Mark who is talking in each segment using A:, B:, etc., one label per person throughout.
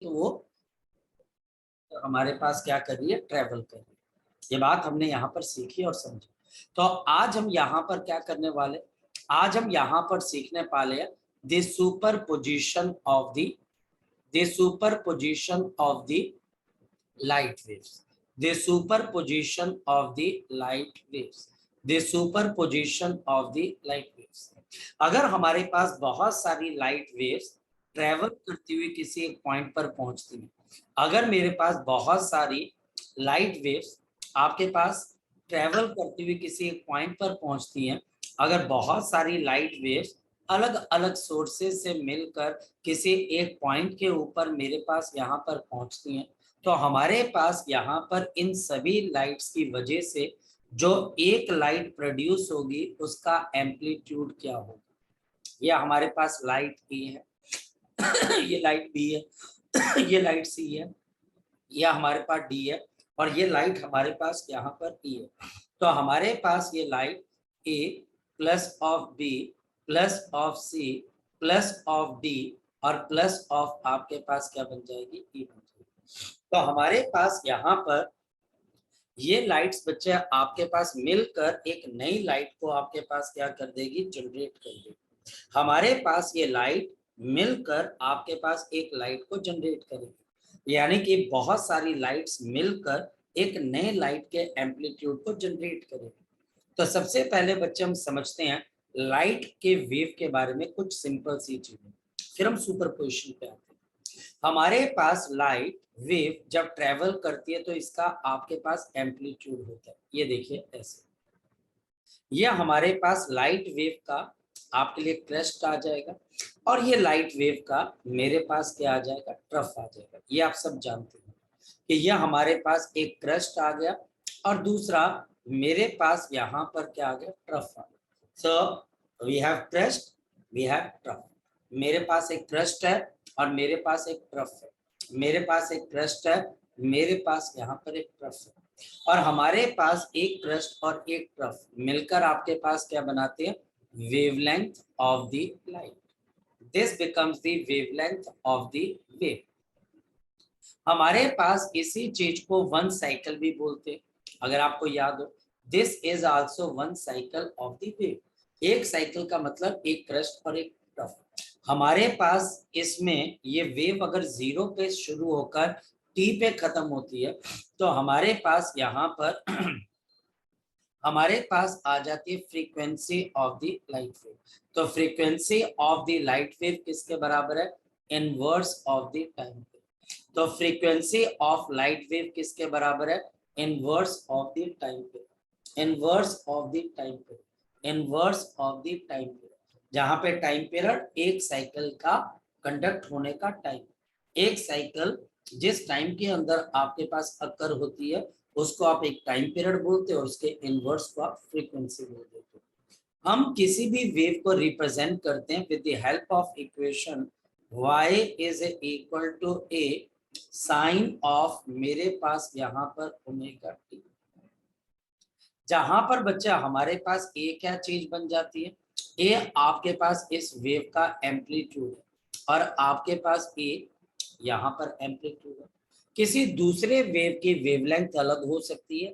A: तो वो हमारे पास क्या कर रही है, ट्रेवल कर रही है। ये बात हमने यहाँ पर सीखी और समझी। तो आज हम यहाँ पर क्या करने वाले, आज हम यहाँ पर सीखने वाले हैं the super position of the super position of the light waves, the superposition of the light waves, the superposition of the light waves। अगर हमारे पास बहुत सारी लाइट वेव्स ट्रेवल करती हुई किसी एक पॉइंट पर पहुंचती हैं, अगर मेरे पास बहुत सारी लाइट वेव्स आपके पास ट्रेवल करती हुई किसी एक पॉइंट पर पहुंचती हैं, अगर बहुत सारी लाइट वेव्स अलग अलग सोर्सेस से मिलकर किसी एक पॉइंट के ऊपर मेरे पास यहाँ पर पहुंचती हैं, तो हमारे पास यहाँ पर इन सभी लाइट्स की वजह से जो एक लाइट प्रोड्यूस होगी उसका एम्पलीट्यूड क्या होगा। ये हमारे पास लाइट ए है ये लाइट बी है ये लाइट सी है, यह हमारे पास डी है, और ये लाइट हमारे पास यहाँ पर ई है। तो हमारे पास ये light A plus of B plus of C plus of D और प्लस ऑफ आपके पास क्या बन जाएगी, ई बन जाएगी। तो हमारे पास यहाँ पर ये लाइट्स बच्चे आपके पास मिलकर एक नई लाइट को आपके पास क्या कर देगी, जनरेट कर देगी। हमारे पास ये लाइट मिलकर आपके पास एक लाइट को जनरेट करेगी, यानी कि बहुत सारी लाइट्स मिलकर एक नए लाइट के एम्पलीट्यूड को जनरेट करेगी। तो सबसे पहले बच्चे हम समझते हैं लाइट के वेव के बारे में कुछ सिंपल सी चीजें, फिर हम सुपरपोजिशन पे आते हैं। हमारे पास लाइट वेव जब ट्रेवल करती है तो इसका आपके पास एम्पलीट्यूड होता है, ये देखिए ऐसे। ये हमारे पास लाइट वेव का आपके लिए क्रेस्ट आ जाएगा, और ये लाइट वेव का मेरे पास क्या आ जाएगा, ट्रफ आ जाएगा। ये आप सब जानते हैं कि ये हमारे पास एक क्रेस्ट आ गया और दूसरा मेरे पास यहाँ पर क्या आ गया, ट्रफ आ गया। So we have crest, we have trough. मेरे पास एक क्रेस्ट है और मेरे पास एक ट्रफ है, मेरे पास एक क्रेस्ट है, मेरे पास यहाँ पर एक ट्रफ है, और हमारे पास एक क्रेस्ट और एक ट्रफ मिलकर आपके पास क्या बनाते हैं, wavelength of the light. This becomes the wavelength of the wave. हमारे पास इसी चीज को वन साइकिल भी बोलते हैं, अगर आपको याद हो। This is also one cycle of the wave. एक साइकिल का मतलब एक क्रेस्ट और एक ट्रफ। हमारे पास इसमें ये वेव अगर जीरो पे शुरू होकर टी पे खत्म होती है, तो हमारे पास यहाँ पर हमारे पास आ जाती है frequency of the light wave. तो frequency of the light wave किसके बराबर है, inverse of the time wave. तो फ्रीक्वेंसी ऑफ लाइट वेव किसके बराबर है, inverse of the time wave, inverse of the time wave, inverse of the time wave. जहां पे टाइम पीरियड एक साइकिल का कंडक्ट होने का टाइम, एक साइकिल जिस टाइम के अंदर आपके पास अकर होती है उसको आप एक टाइम पीरियड बोलते हो, और उसके इनवर्स को आप फ्रीक्वेंसी बोल देते हो। हम किसी भी वेव को रिप्रेजेंट करते हैं with the help of equation y is equal to a sine of मेरे पास यहाँ पर ओमेगा टी। जहां पर बच्चा हमारे पास a क्या चीज बन जाती है, a आपके पास इस वेव का एम्पलीट्यूड है, और आपके पास a यहाँ पर एम्पलीट्यूड है। किसी दूसरे वेव की वेवलेंथ अलग हो सकती है,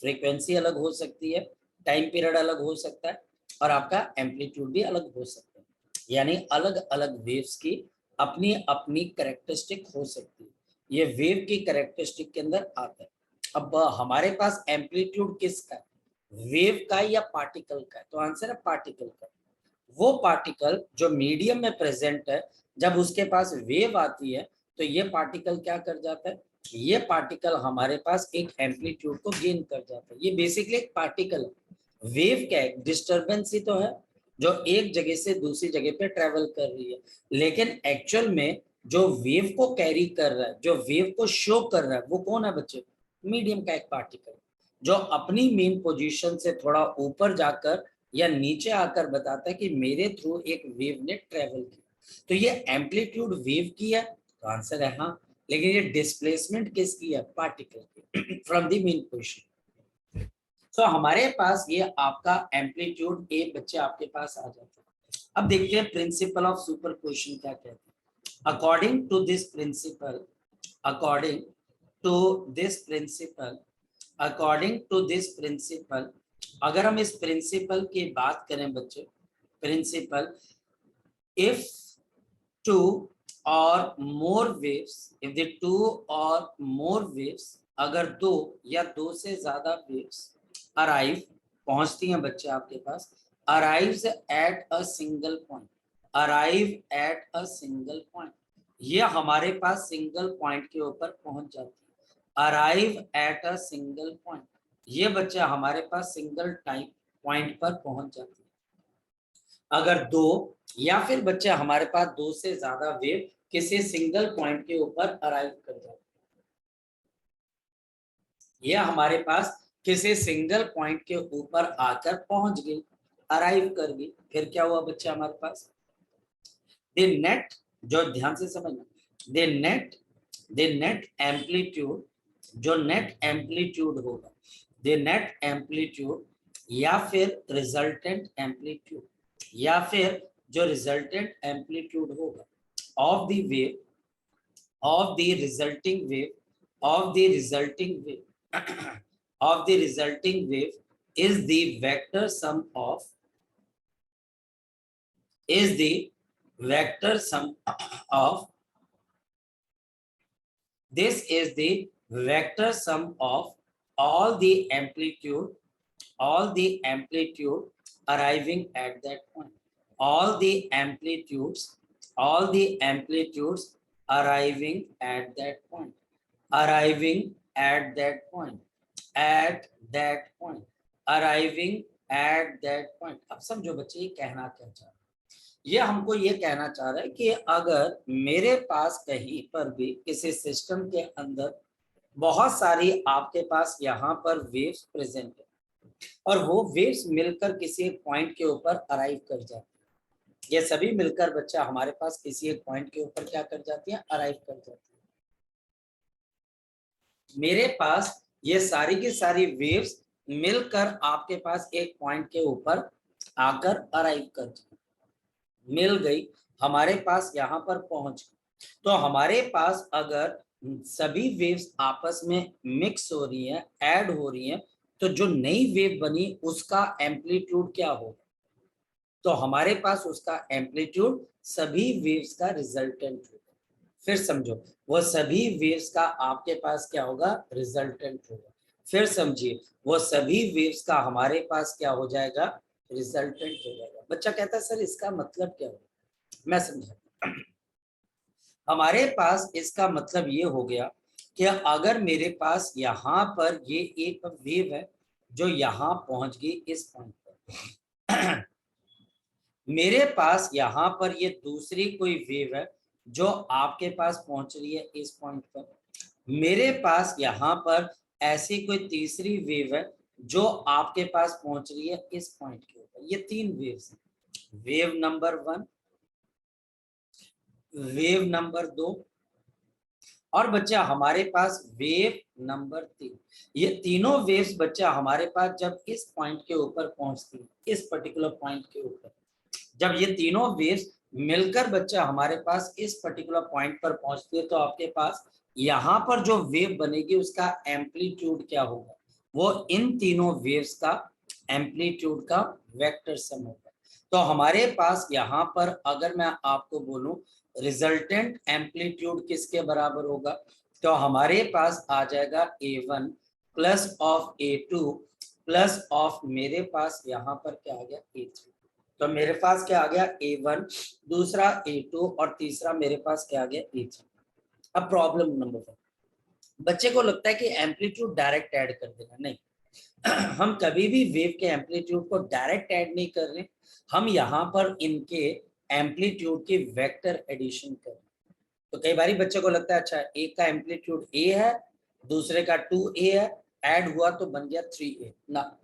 A: फ्रीक्वेंसी अलग हो सकती है, टाइम पीरियड अलग हो सकता है, और आपका एम्पलीट्यूड भी अलग हो सकता है। यानी अलग अलग वेव्स की अपनी अपनी कैरेक्टरिस्टिक हो सकती है, ये वेव की कैरेक्टरिस्टिक के अंदर आता है। अब हमारे पास एम्पलीट्यूड किसका है, वेव का या पार्टिकल का है, तो आंसर है पार्टिकल का। वो पार्टिकल जो मीडियम में प्रेजेंट है, जब उसके पास वेव आती है तो ये पार्टिकल क्या कर जाता है, ये पार्टिकल हमारे पास एक एम्पलीट्यूड को गेन कर जाता है। ये बेसिकली एक पार्टिकल है। वेव क्या है, डिस्टर्बेंस ही तो है जो एक जगह से दूसरी जगह पे ट्रेवल कर रही है, लेकिन एक्चुअल में जो वेव को कैरी कर रहा है, जो वेव को शो कर रहा है, वो कौन है बच्चे, मीडियम का एक पार्टिकल, जो अपनी मेन पोजीशन से थोड़ा ऊपर जाकर या नीचे आकर बताता है कि मेरे थ्रू एक वेव ने ट्रेवल किया। तो ये एम्पलीट्यूड वेव की है, तो आंसर है हाँ, लेकिन ये डिस्प्लेसमेंट किसकी है, पार्टिकल की फ्रॉम द मेन पोजीशन। तो हमारे पास ये आपका एम्पलीट्यूड ए बच्चे आपके पास आ जाता है। अब देखते हैं प्रिंसिपल ऑफ सुपरपोजिशन क्या कहते हैं। According to this principle, according to this principle, according to this principle, अगर हम इस प्रिंसिपल की बात करें बच्चे, principle, if two or more waves, if the two or more waves, अगर दो या दो से ज्यादा waves arrive, पहुंचती हैं बच्चे आपके पास, arrives at a single point, arrive at a single point, ये हमारे पास सिंगल पॉइंट के ऊपर पहुंच जाती है, arrive at a single point, ये बच्चा हमारे पास सिंगल टाइम पॉइंट पर पहुंच जाती है। अगर दो या फिर बच्चे हमारे पास दो से ज्यादा वेव किसी सिंगल पॉइंट के ऊपर अराइव कर जाते हैं, यह हमारे पास किसी सिंगल पॉइंट के ऊपर आकर पहुंच गई, अराइव कर गई, फिर क्या हुआ बच्चे हमारे पास, दे नेट, जो ध्यान से समझना, दे नेट एम्पलीट्यूड, जो नेट एम्पलीट्यूड होगा, दे नेट एम्पलीट्यूड या फिर रिजल्टेंट एम्पलीट्यूड, या फिर जो रिजल्टेंट एम्पलीट्यूड होगा of the wave, of the resulting wave, of the resulting wave, of the resulting wave is the vector sum of, is the vector sum of, this is the vector sum of all the amplitude, all the amplitude arriving at that point, all the amplitudes, all the amplitudes arriving at that point, arriving at that point, at that point, arriving at that point। अब समझो बच्चे ये कहना क्या चाह रहा है, ये हमको ये कहना चाह रहा है कि अगर मेरे पास कहीं पर भी किसी सिस्टम के अंदर बहुत सारी आपके पास यहाँ पर वेव्स प्रेजेंट है और वो वेव्स मिलकर किसी एक पॉइंट के ऊपर अराइव कर जाती है, ये सभी मिलकर बच्चा हमारे पास किसी एक पॉइंट के ऊपर क्या कर जाती है, अराइव कर जाती है। मेरे पास ये सारी की सारी वेव्स मिलकर आपके पास एक पॉइंट के ऊपर आकर अराइव कर जाती, मिल गई हमारे पास यहाँ पर पहुंच गई, तो हमारे पास अगर सभी वेव्स आपस में मिक्स हो रही हैं, ऐड हो रही हैं, तो जो नई वेव बनी उसका एम्पलीट्यूड क्या होगा, तो हमारे पास उसका एम्पलीट्यूड सभी वेव्स का रिजल्टेंट होगा। फिर समझो, वो सभी वेव्स का आपके पास क्या होगा, रिजल्टेंट होगा। फिर समझिए, वो सभी वेव्स का हमारे पास क्या हो जाएगा, रिजल्टेंट हो जाएगा। बच्चा कहता है सर इसका मतलब क्या होगा, मैं समझा, हमारे पास इसका मतलब ये हो गया कि अगर मेरे पास यहाँ पर ये एक वेव है जो यहाँ पहुंच गई इस पॉइंट पर, मेरे पास यहाँ पर ये दूसरी कोई वेव है जो आपके पास पहुंच रही है इस पॉइंट पर, मेरे पास यहाँ पर ऐसी कोई तीसरी वेव है जो आपके पास पहुंच रही है इस पॉइंट के ऊपर। ये तीन वेव्स हैं, वेव नंबर 1, वेव नंबर 2 और बच्चा हमारे पास वेव नंबर 3। ये तीनों वेव्स बच्चा हमारे पास जब इस पॉइंट के ऊपर पहुंचती है, इस पर्टिकुलर पॉइंट के ऊपर, जब ये तीनों वेव्स मिलकर बच्चा हमारे पास इस पर्टिकुलर पॉइंट पर पहुंचती है, तो आपके पास यहाँ पर जो वेव बनेगी उसका एम्पलीट्यूड क्या होगा, वो इन तीनों वेव्स का एम्पलीट्यूड का वेक्टर सम होगा। तो हमारे पास यहाँ पर अगर मैं आपको बोलूं रिजल्टेंट एम्पलीट्यूड किसके बराबर होगा, तो हमारे पास आ जाएगा A1 plus of A2 plus of मेरे पास यहाँ पर क्या आ गया A3। तो मेरे पास क्या आ गया A1, दूसरा A2 और तीसरा मेरे पास क्या आ गया A3। अब प्रॉब्लम नंबर 1, बच्चे को लगता है कि एम्पलीट्यूड डायरेक्ट ऐड कर देना, नहीं, हम कभी भी वेव के एम्पलीट्यूड को डायरेक्ट ऐड नहीं कर रहे, हम यहाँ पर इनके एम्पलीट्यूड की वेक्टर एडिशन कर रहे। तो कई बार बच्चे को लगता है अच्छा एक का एम्पलीट्यूड A है, दूसरे का 2A है, ऐड हुआ तो बन गया 3A ना,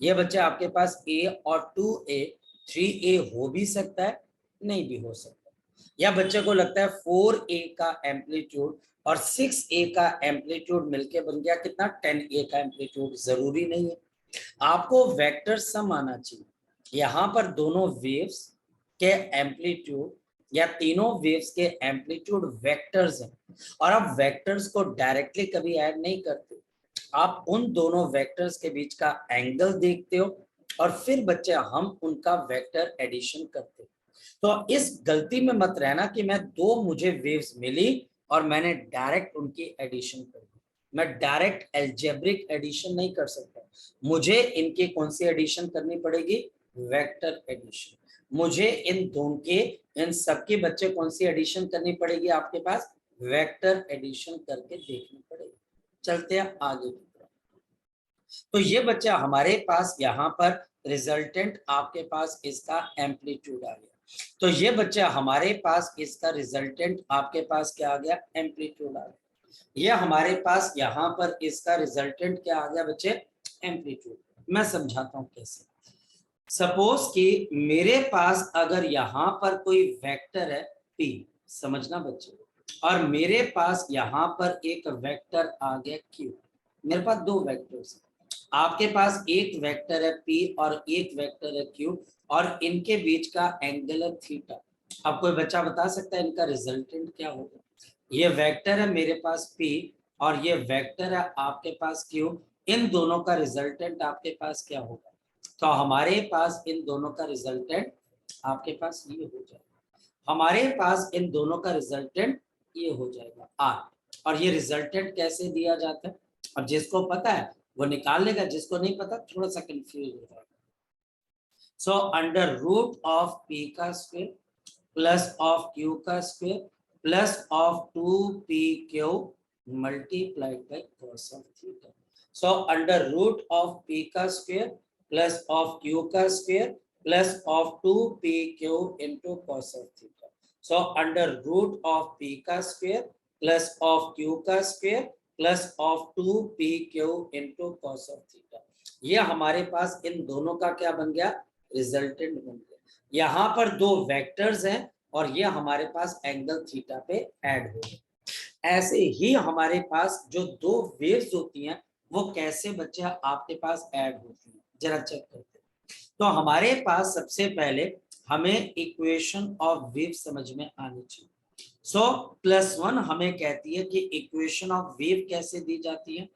A: ये बच्चे आपके पास A और 2A 3A हो भी सकता है, नहीं भी हो सकता, या बच्चे को लगता है 4A का एम्पलीट्यूड और 6A का एम्पलीट्यूड मिलके बन गया कितना 10A का एम्पलीट्यूड, जरूरी नहीं है, आपको वेक्टर सम आना चाहिए। यहाँ पर दोनों वेव्स के एम्पलीट्यूड या तीनों वेव्स के एम्पलीट्यूड वेक्टर्स हैं, और आप वेक्टर्स को डायरेक्टली कभी ऐड नहीं करते, आप उन दोनों वेक्टर्स के बीच का एंगल देखते हो और फिर बच्चे हम उनका वेक्टर एडिशन करते हो। तो इस गलती में मत रहना कि मैं दो मुझे वेव्स मिली और मैंने डायरेक्ट उनकी एडिशन कर दी। मैं डायरेक्ट एल्जेब्रिक एडिशन नहीं कर सकता, मुझे इनकी कौन सी एडिशन करनी पड़ेगी, वेक्टर एडिशन। मुझे इन दोनों के, इन सबके बच्चे कौन सी एडिशन करनी पड़ेगी, आपके पास वेक्टर एडिशन करके देखनी पड़ेगी। चलते हैं आगे की तरफ। तो ये बच्चा हमारे पास यहाँ पर रिजल्टेंट आपके पास इसका एम्पलीट्यूड आ गया। तो ये बच्चा हमारे पास इसका रिजल्टेंट आपके पास क्या आ गया, एम्पलीट्यूड आ गया। ये हमारे पास यहाँ पर इसका रिजल्टेंट क्या आ गया बच्चे, एम्पलीट्यूड। मैं समझाता हूँ कैसे। सपोज कि मेरे पास अगर यहाँ पर कोई वेक्टर है P, समझना बच्चे, और मेरे पास यहाँ पर एक वेक्टर आ गया Q। मेरे पास दो वेक्टर्स हैं, आपके पास एक वेक्टर है P और एक वेक्टर है Q, और इनके बीच का एंगल है थीटा। अब कोई बच्चा बता सकता है इनका रिजल्टेंट क्या होगा। ये वेक्टर है मेरे पास P और ये वेक्टर है आपके पास Q, इन दोनों का रिजल्टेंट आपके पास क्या होगा। तो हमारे पास इन दोनों का रिजल्टेंट आपके पास ये हो जाएगा, हमारे पास इन दोनों का रिजल्टेंट ये हो जाएगा R। और ये रिजल्टेंट कैसे दिया जाता है, अब जिसको पता है वो निकाल लेगा, जिसको नहीं पता थोड़ा सा कंफ्यूज हो जाएगा। So under root of P का स्क्वायर प्लस ऑफ Q का square plus of 2PQ multiplied by cos of theta. So under root of P का स्क्वायर प्लस ऑफ Q का square plus of 2PQ into cos of theta. So under root of P का square plus of Q का square plus of 2PQ into cos of theta. ये हमारे पास इन दोनों का क्या बन गया, रिजल्टेंट बन गया। यहाँ पर दो वेक्टर्स हैं और ये हमारे पास एंगल थीटा पे ऐड हो गए। ऐसे ही हमारे पास जो दो वेव्स होती हैं वो कैसे बच्चे आपके पास ऐड होती हैं, जरा चेक करते हैं। तो हमारे पास सबसे पहले हमें इक्वेशन ऑफ वेव समझ में आनी चाहिए। सो +1 हमें कहती है कि इक्वेशन ऑफ वेव कैसे दी जाती है,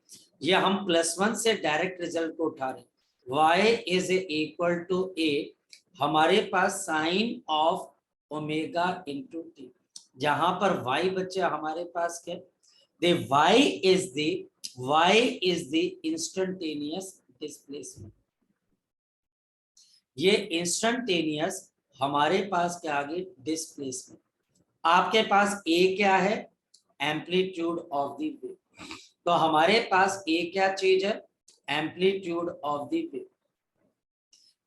A: ये हम +1 से डायरेक्ट रिजल्ट को उठा रहे हैं। y is equal to a, हमारे पास sine of omega into t, जहां पर y बच्चे हमारे पास क्या, the y is the instantaneous displacement। ये इंस्टेंटेनियस हमारे पास क्या आ गई, डिस्प्लेसमेंट। आपके पास a क्या है, एम्पलीट्यूड ऑफ द वेव। तो हमारे पास a क्या चीज है, amplitude of the wave,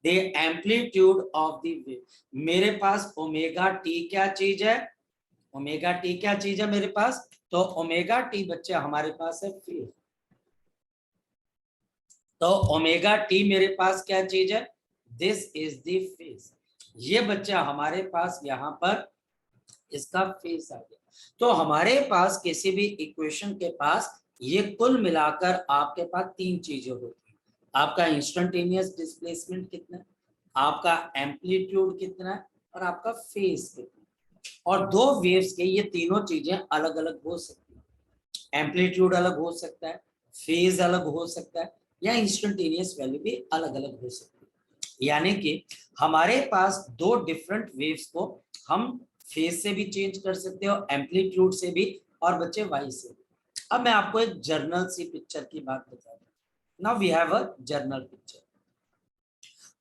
A: the amplitude of the wave. मेरे पास ओमेगा टी क्या चीज है, ओमेगा टी क्या चीज है मेरे पास, तो ओमेगा टी बच्चे हमारे पास है फेज। तो ओमेगा टी मेरे पास क्या चीज है, दिस इज द फेज। ये बच्चा हमारे पास यहाँ पर इसका फेज आ गया। तो हमारे पास किसी भी इक्वेशन के पास ये कुल मिलाकर आपके पास तीन चीजें होती हैं, आपका इंस्टेंटेनियस डिस्प्लेसमेंट कितना है, आपका एम्पलीट्यूड कितना है, और आपका फेज कितना है। और दो वेव्स के ये तीनों चीजें अलग अलग हो सकती हैं, एम्पलीट्यूड अलग हो सकता है, फेज अलग हो सकता है, या इंस्टेंटेनियस वैल्यू भी अलग अलग हो सकती है। यानी कि हमारे पास दो डिफरेंट वेव्स को हम फेज से भी चेंज कर सकते हो, एम्पलीट्यूड से भी, और बच्चे वाई से भी। अब मैं आपको एक जर्नल सी पिक्चर की बात बता रहा हूँ। Now we have a general picture.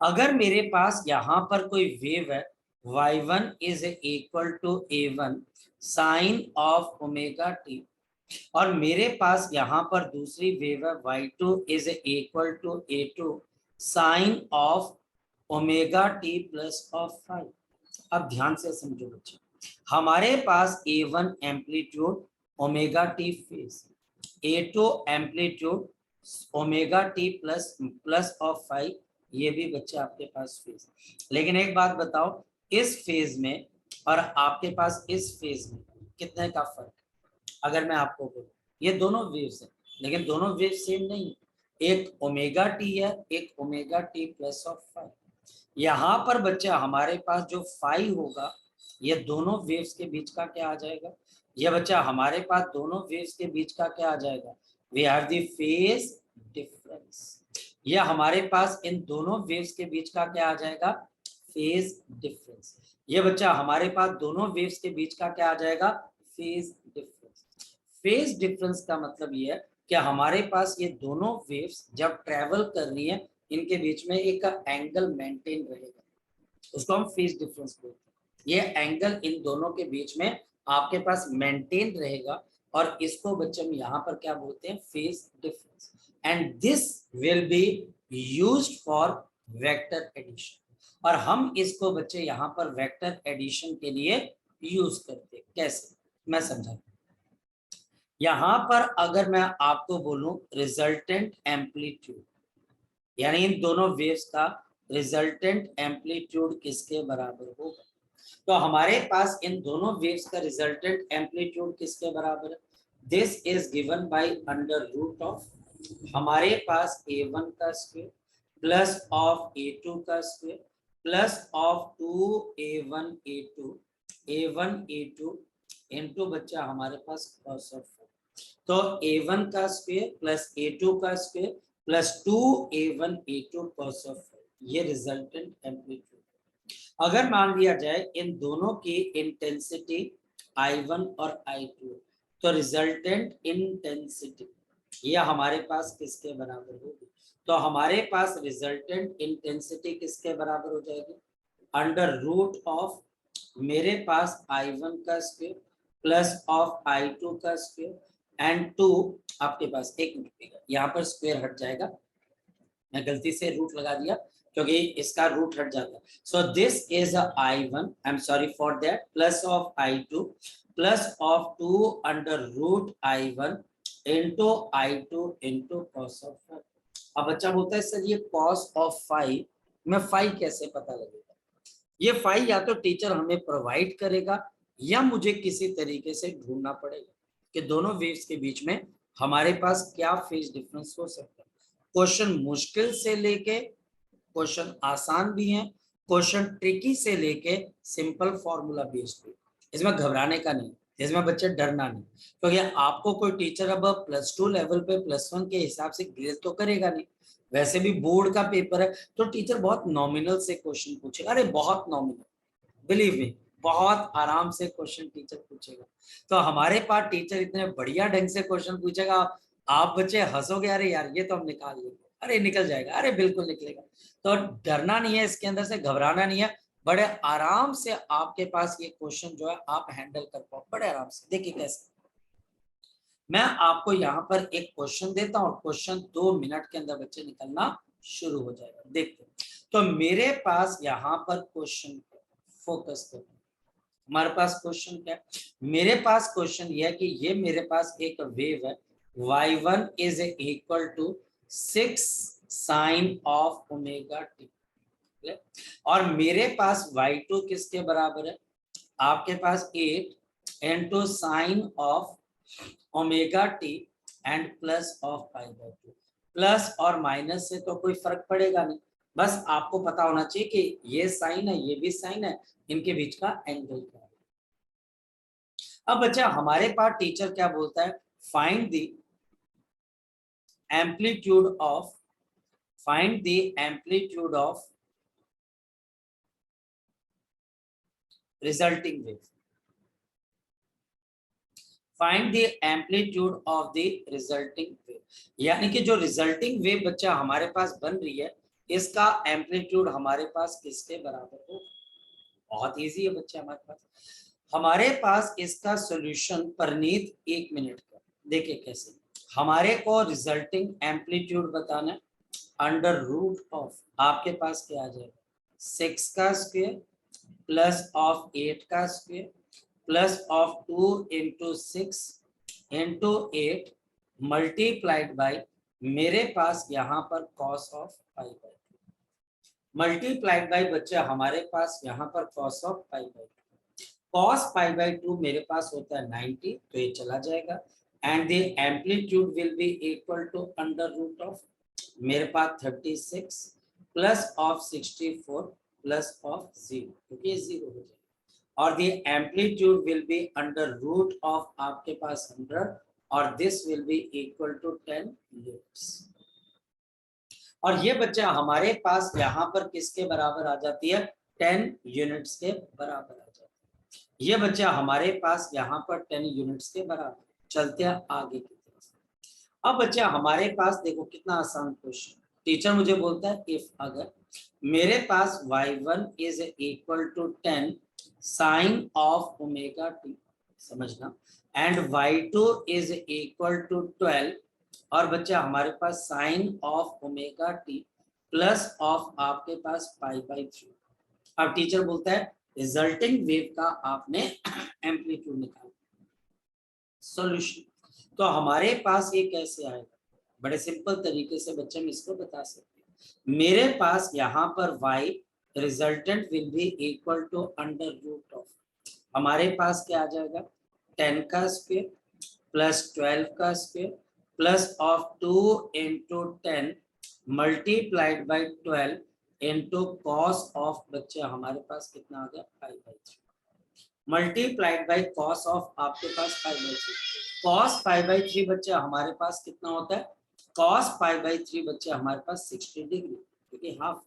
A: अगर मेरे पास यहाँ पर कोई वेव है, y1 is equal to a1 sine of omega t, और मेरे पास यहाँ पर दूसरी वेव है y2 is equal to a2 sine of omega t plus of 5। अब ध्यान से समझो बच्चे, हमारे पास a1 amplitude omega t phase, a2 amplitude omega t plus of 5, ये भी बच्चे आपके पास फेज। लेकिन एक बात बताओ, इस फेज में और आपके पास इस फेज में कितने का फर्क है। अगर मैं आपको बोलूं ये दोनों वेव्स हैं, लेकिन दोनों वेव सेम नहीं है, एक ओमेगा टी है, एक ओमेगा टी प्लस ऑफ 5। यहाँ पर बच्चे हमारे पास जो 5 होगा ये दोनों वेव्स के बीच का क्या आ जाएगा? ये बच्चा हमारे पास दोनों वेव्स के बीच का क्या आ जाएगा? We have the phase difference. ये हमारे पास इन दोनों वेव्स के बीच का क्या आ जाएगा? Phase difference. ये बच्चा हमारे पास दोनों वेव्स के बीच का क्या आ जाएगा? Phase difference. फेज डिफरेंस का मतलब ये है कि हमारे पास ये दोनों वेव्स जब ट्रेवल कर रही है, इनके बीच में एक एंगल मेंटेन रहेगा, उसको हम फेज डिफरेंस बोलते हैं। ये एंगल इन दोनों के बीच में आपके पास मेंटेन रहेगा, और इसको बच्चे हम यहाँ पर क्या बोलते हैं? Phase difference. And this will be used for vector addition. और हम इसको बच्चे यहाँ पर वेक्टर एडिशन के लिए यूज करते हैं। कैसे, मैं समझा। यहाँ पर अगर मैं आपको बोलूं रिजल्टेंट एम्पलीट्यूड, यानी इन दोनों वेव्स का रिजल्टेंट एम्पलीट्यूड किसके बराबर होगा? तो हमारे पास इन दोनों वेव्स का रिजल्टेंट एम्पलीट्यूड किसके बराबर है? This is given by under root of हमारे पास a1 का स्क्वायर प्लस ऑफ a2 का square plus of 2a1 a1 a2 into बच्चा हमारे पास cos ऑफ, तो a1 का स्क्वायर प्लस a2 का square plus 2a1 a2 cos of, ये रिजल्टेंट एम्पलीट्यूड। अगर मान लिया जाए इन दोनों की इंटेंसिटी I1 और I2, तो रिजल्टेंट इंटेंसिटी ये हमारे पास किसके बराबर होगी? तो हमारे पास रिजल्टेंट इंटेंसिटी किसके बराबर हो जाएगी? अंडर रूट ऑफ मेरे पास I1 का स्क्वायर प्लस ऑफ I2 का स्क्वायर एंड 2 आपके पास, एक मिनट यहाँ पर स्क्वायर हट जाएगा, मैं गलती से रूट लगा दिया क्योंकि इसका रूट हट जाता है। So this is I1, I am sorry for that, plus of I2 plus of 2 under root I1 into I2 into cos of 5। अब बच्चा बोलता है सर ये कॉस ऑफ 5 में 5 कैसे पता लगेगा? ये 5 या तो टीचर हमें प्रोवाइड करेगा या मुझे किसी तरीके से ढूंढना पड़ेगा कि दोनों वेव्स के बीच में हमारे पास क्या फेज डिफरेंस हो सकता है। क्वेश्चन मुश्किल से लेके क्वेश्चन आसान भी हैं, क्वेश्चन ट्रिकी से लेके सिंपल फॉर्मूला बेस्ड भी। इसमें घबराने का नहीं, इसमें बच्चे डरना नहीं, क्योंकि आपको कोई टीचर अब +2 लेवल पे +1 के हिसाब से ग्रेड तो करेगा नहीं। वैसे भी बोर्ड का पेपर है तो टीचर बहुत नॉमिनल से क्वेश्चन पूछेगा, अरे बहुत नॉमिनल, बिलीव मी, बहुत आराम से क्वेश्चन टीचर पूछेगा। तो हमारे पास टीचर इतने बढ़िया ढंग से क्वेश्चन पूछेगा, आप बच्चे हंसोगे, अरे यार ये तो हम निकाल लेंगे, अरे निकल जाएगा, अरे बिल्कुल निकलेगा। तो डरना नहीं है, इसके अंदर से घबराना नहीं है, बड़े आराम से आपके पास ये क्वेश्चन जो है आप हैंडल कर पाओ बड़े आराम से। देखिए कैसे, मैं आपको यहाँ पर एक क्वेश्चन देता हूँ, क्वेश्चन 2 मिनट के अंदर बच्चे निकलना शुरू हो जाएगा। देखते, तो मेरे पास यहाँ पर क्वेश्चन फोकस करो, हमारे पास क्वेश्चन क्या है? मेरे पास क्वेश्चन ये है कि ये मेरे पास एक वेव है, y1 is equal to 6 sine of omega t, और मेरे पास y2 किसके बराबर है? आपके पास 8 into sine of omega t and plus of π/2। Plus और माइनस से तो कोई फर्क पड़ेगा नहीं, बस आपको पता होना चाहिए कि ये साइन है ये भी साइन है, इनके बीच का एंगल क्या है। अब बच्चा हमारे पास टीचर क्या बोलता है? Find the amplitude of, find the amplitude of resulting wave, find the amplitude of the resulting wave. यानी कि जो रिजल्टिंग वेव बच्चा हमारे पास बन रही है, इसका एम्पलीट्यूड हमारे पास किसके बराबर हो? बहुत इजी है बच्चे, हमारे पास इसका सॉल्यूशन परनीत 1 मिनट का। देखिए कैसे, हमारे को रिजल्टिंग एम्पलीट्यूड बताना, अंडर रूट ऑफ आपके पास क्या आ जाएगा? 6 का स्क्वायर प्लस ऑफ 8 का square plus of 2 into 6 into 8 multiplied by मेरे पास यहाँ पर कॉस ऑफ π/2 मल्टीप्लाइड बाय बच्चे हमारे पास यहाँ पर कॉस ऑफ π/2। cos π/2 मेरे पास होता है 90, तो ये चला जाएगा, and the amplitude will be equal to under root of मेरे पास 36 प्लस ऑफ 64 प्लस ऑफ 0, क्योंकि ये 0 हो जाएगा। और the amplitude will be under root of आपके पास 100 और this will be equal to 10 units. और ये बच्चा हमारे पास यहाँ पर किसके बराबर आ जाती है? 10 यूनिट्स के बराबर आ जाती है। ये बच्चा हमारे पास यहाँ पर 10 यूनिट्स के बराबर। चलते हैं आगे की तरफ। अब बच्चा हमारे पास देखो कितना आसान क्वेश्चन। टीचर मुझे बोलता है इफ अगर मेरे पास y1 is equal to 10 sine of omega t, समझना, and y2 is equal to 12 और बच्चा हमारे पास sine of omega t plus of आपके पास पाई बाई 3। अब टीचर बोलता है रिजल्टिंग वेव का आपने एम्पलीट्यूड निकाला। सॉल्यूशन तो हमारे पास ये कैसे आएगा? बड़े सिंपल तरीके से बच्चे हम इसको बता सकते हैं। मेरे पास यहाँ पर y resultant will be equal to under root of, हमारे पास क्या आ जाएगा? 10 का स्क्वायर प्लस 12 का square plus of 2 into 10 multiplied by 12 into cos of बच्चे हमारे पास कितना आ गया? Pi by 3 multiplied by cos of आपके पास pi by 3। Cos pi by 3 बच्चे हमारे पास कितना होता है? कॉस पाई बाई 3 बच्चे हमारे पास 60 डिग्री, क्योंकि half,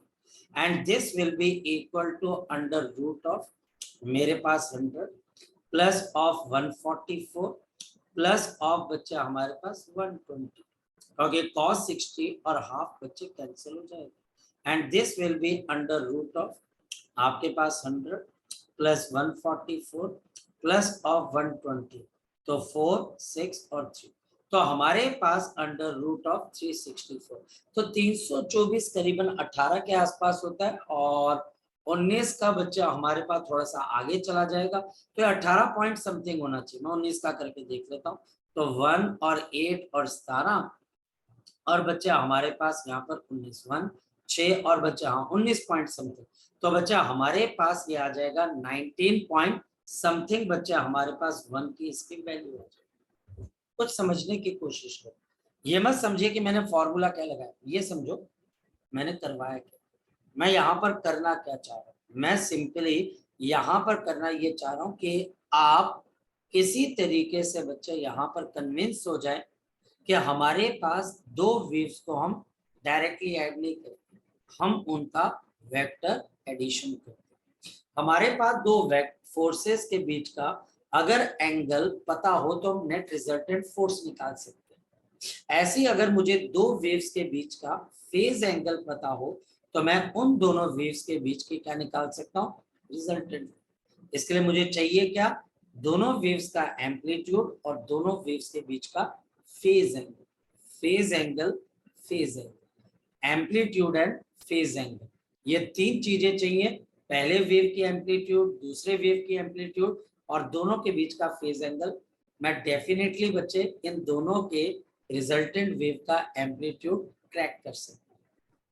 A: and this will be equal to under root of मेरे पास 100 प्लस ऑफ 144 प्लस ऑफ बच्चे हमारे पास 120, क्योंकि कॉस 60 और हाफ बच्चे कैंसिल हो जाएगा, and this will be under root of आपके पास 100 प्लस 144 प्लस ऑफ 120, तो 4, 6 और 3, तो हमारे पास अंडर रूट ऑफ 364, तो 324 करीबन 18 के आसपास होता है और 19 का बच्चा हमारे पास थोड़ा सा आगे चला जाएगा, तो 18 पॉइंट समथिंग होना चाहिए। मैं 19 का करके देख लेता हूँ, तो 1 और 8 और 17 और बच्चा हमारे पास यहाँ पर 19, 1 6 और बच्चा हाँ 19 पॉइंट समथिंग, तो बच्चा हमारे पास ये आ जाएगा 19 पॉइंट समथिंग, बच्चा हमारे पास 1 की इसकी वैल्यू आ जाएगी। कुछ समझने की कोशिश करो, ये मत समझिए कि मैंने फॉर्मूला क्या लगाया, ये समझो मैंने करवाया क्या, मैं यहाँ पर करना क्या चाह रहा हूँ। मैं सिंपली यहाँ पर करना ये चाह रहा हूँ कि आप किसी तरीके से बच्चे यहाँ पर कन्विंस हो जाए कि हमारे पास दो वेव्स को हम डायरेक्टली ऐड नहीं करते, हम उनका वेक्टर एडिशन करते। हमारे पास दो फोर्सेस के बीच का अगर एंगल पता हो तो हम नेट रिजल्टेंट फोर्स निकाल सकते हैं। ऐसी अगर मुझे दो वेव्स के बीच का फेज एंगल पता हो तो मैं उन दोनों वेव्स के बीच की क्या निकाल सकता हूँ? रिजल्टेंट। इसके लिए मुझे चाहिए क्या? दोनों वेव्स का एम्पलीट्यूड और दोनों वेव्स के बीच का phase angle, phase angle, phase angle, amplitude and phase angle, ये तीन चीजें चाहिए। पहले वेव की एम्पलीट्यूड, दूसरे वेव की एम्पलीट्यूड और दोनों के बीच का फेज एंगल। मैं डेफिनेटली बच्चे इन दोनों के रिजल्टेंट वेव का एम्पलीट्यूड ट्रैक कर सकता हूँ।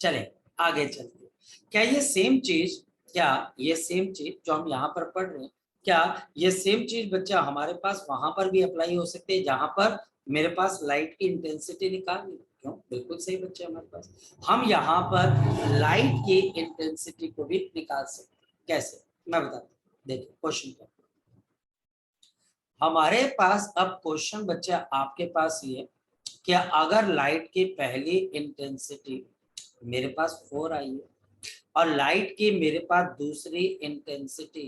A: चले आगे चलते, क्या ये सेम चीज, क्या ये सेम चीज जो हम यहाँ पर पढ़ रहे हैं, क्या ये सेम चीज बच्चा हमारे पास वहां पर भी अप्लाई हो सकती है जहां पर मेरे पास लाइट की इंटेंसिटी निकालनी? क्यों, बिल्कुल सही बच्चे, हमारे पास हम यहाँ पर लाइट की इंटेंसिटी को भी निकाल सकते हैं। कैसे, मैं बताता हूँ, देखिए क्वेश्चन क्या हमारे पास। अब क्वेश्चन बच्चा आपके पास ये, क्या अगर लाइट की पहली इंटेंसिटी मेरे पास 4 आई है और लाइट की मेरे पास दूसरी इंटेंसिटी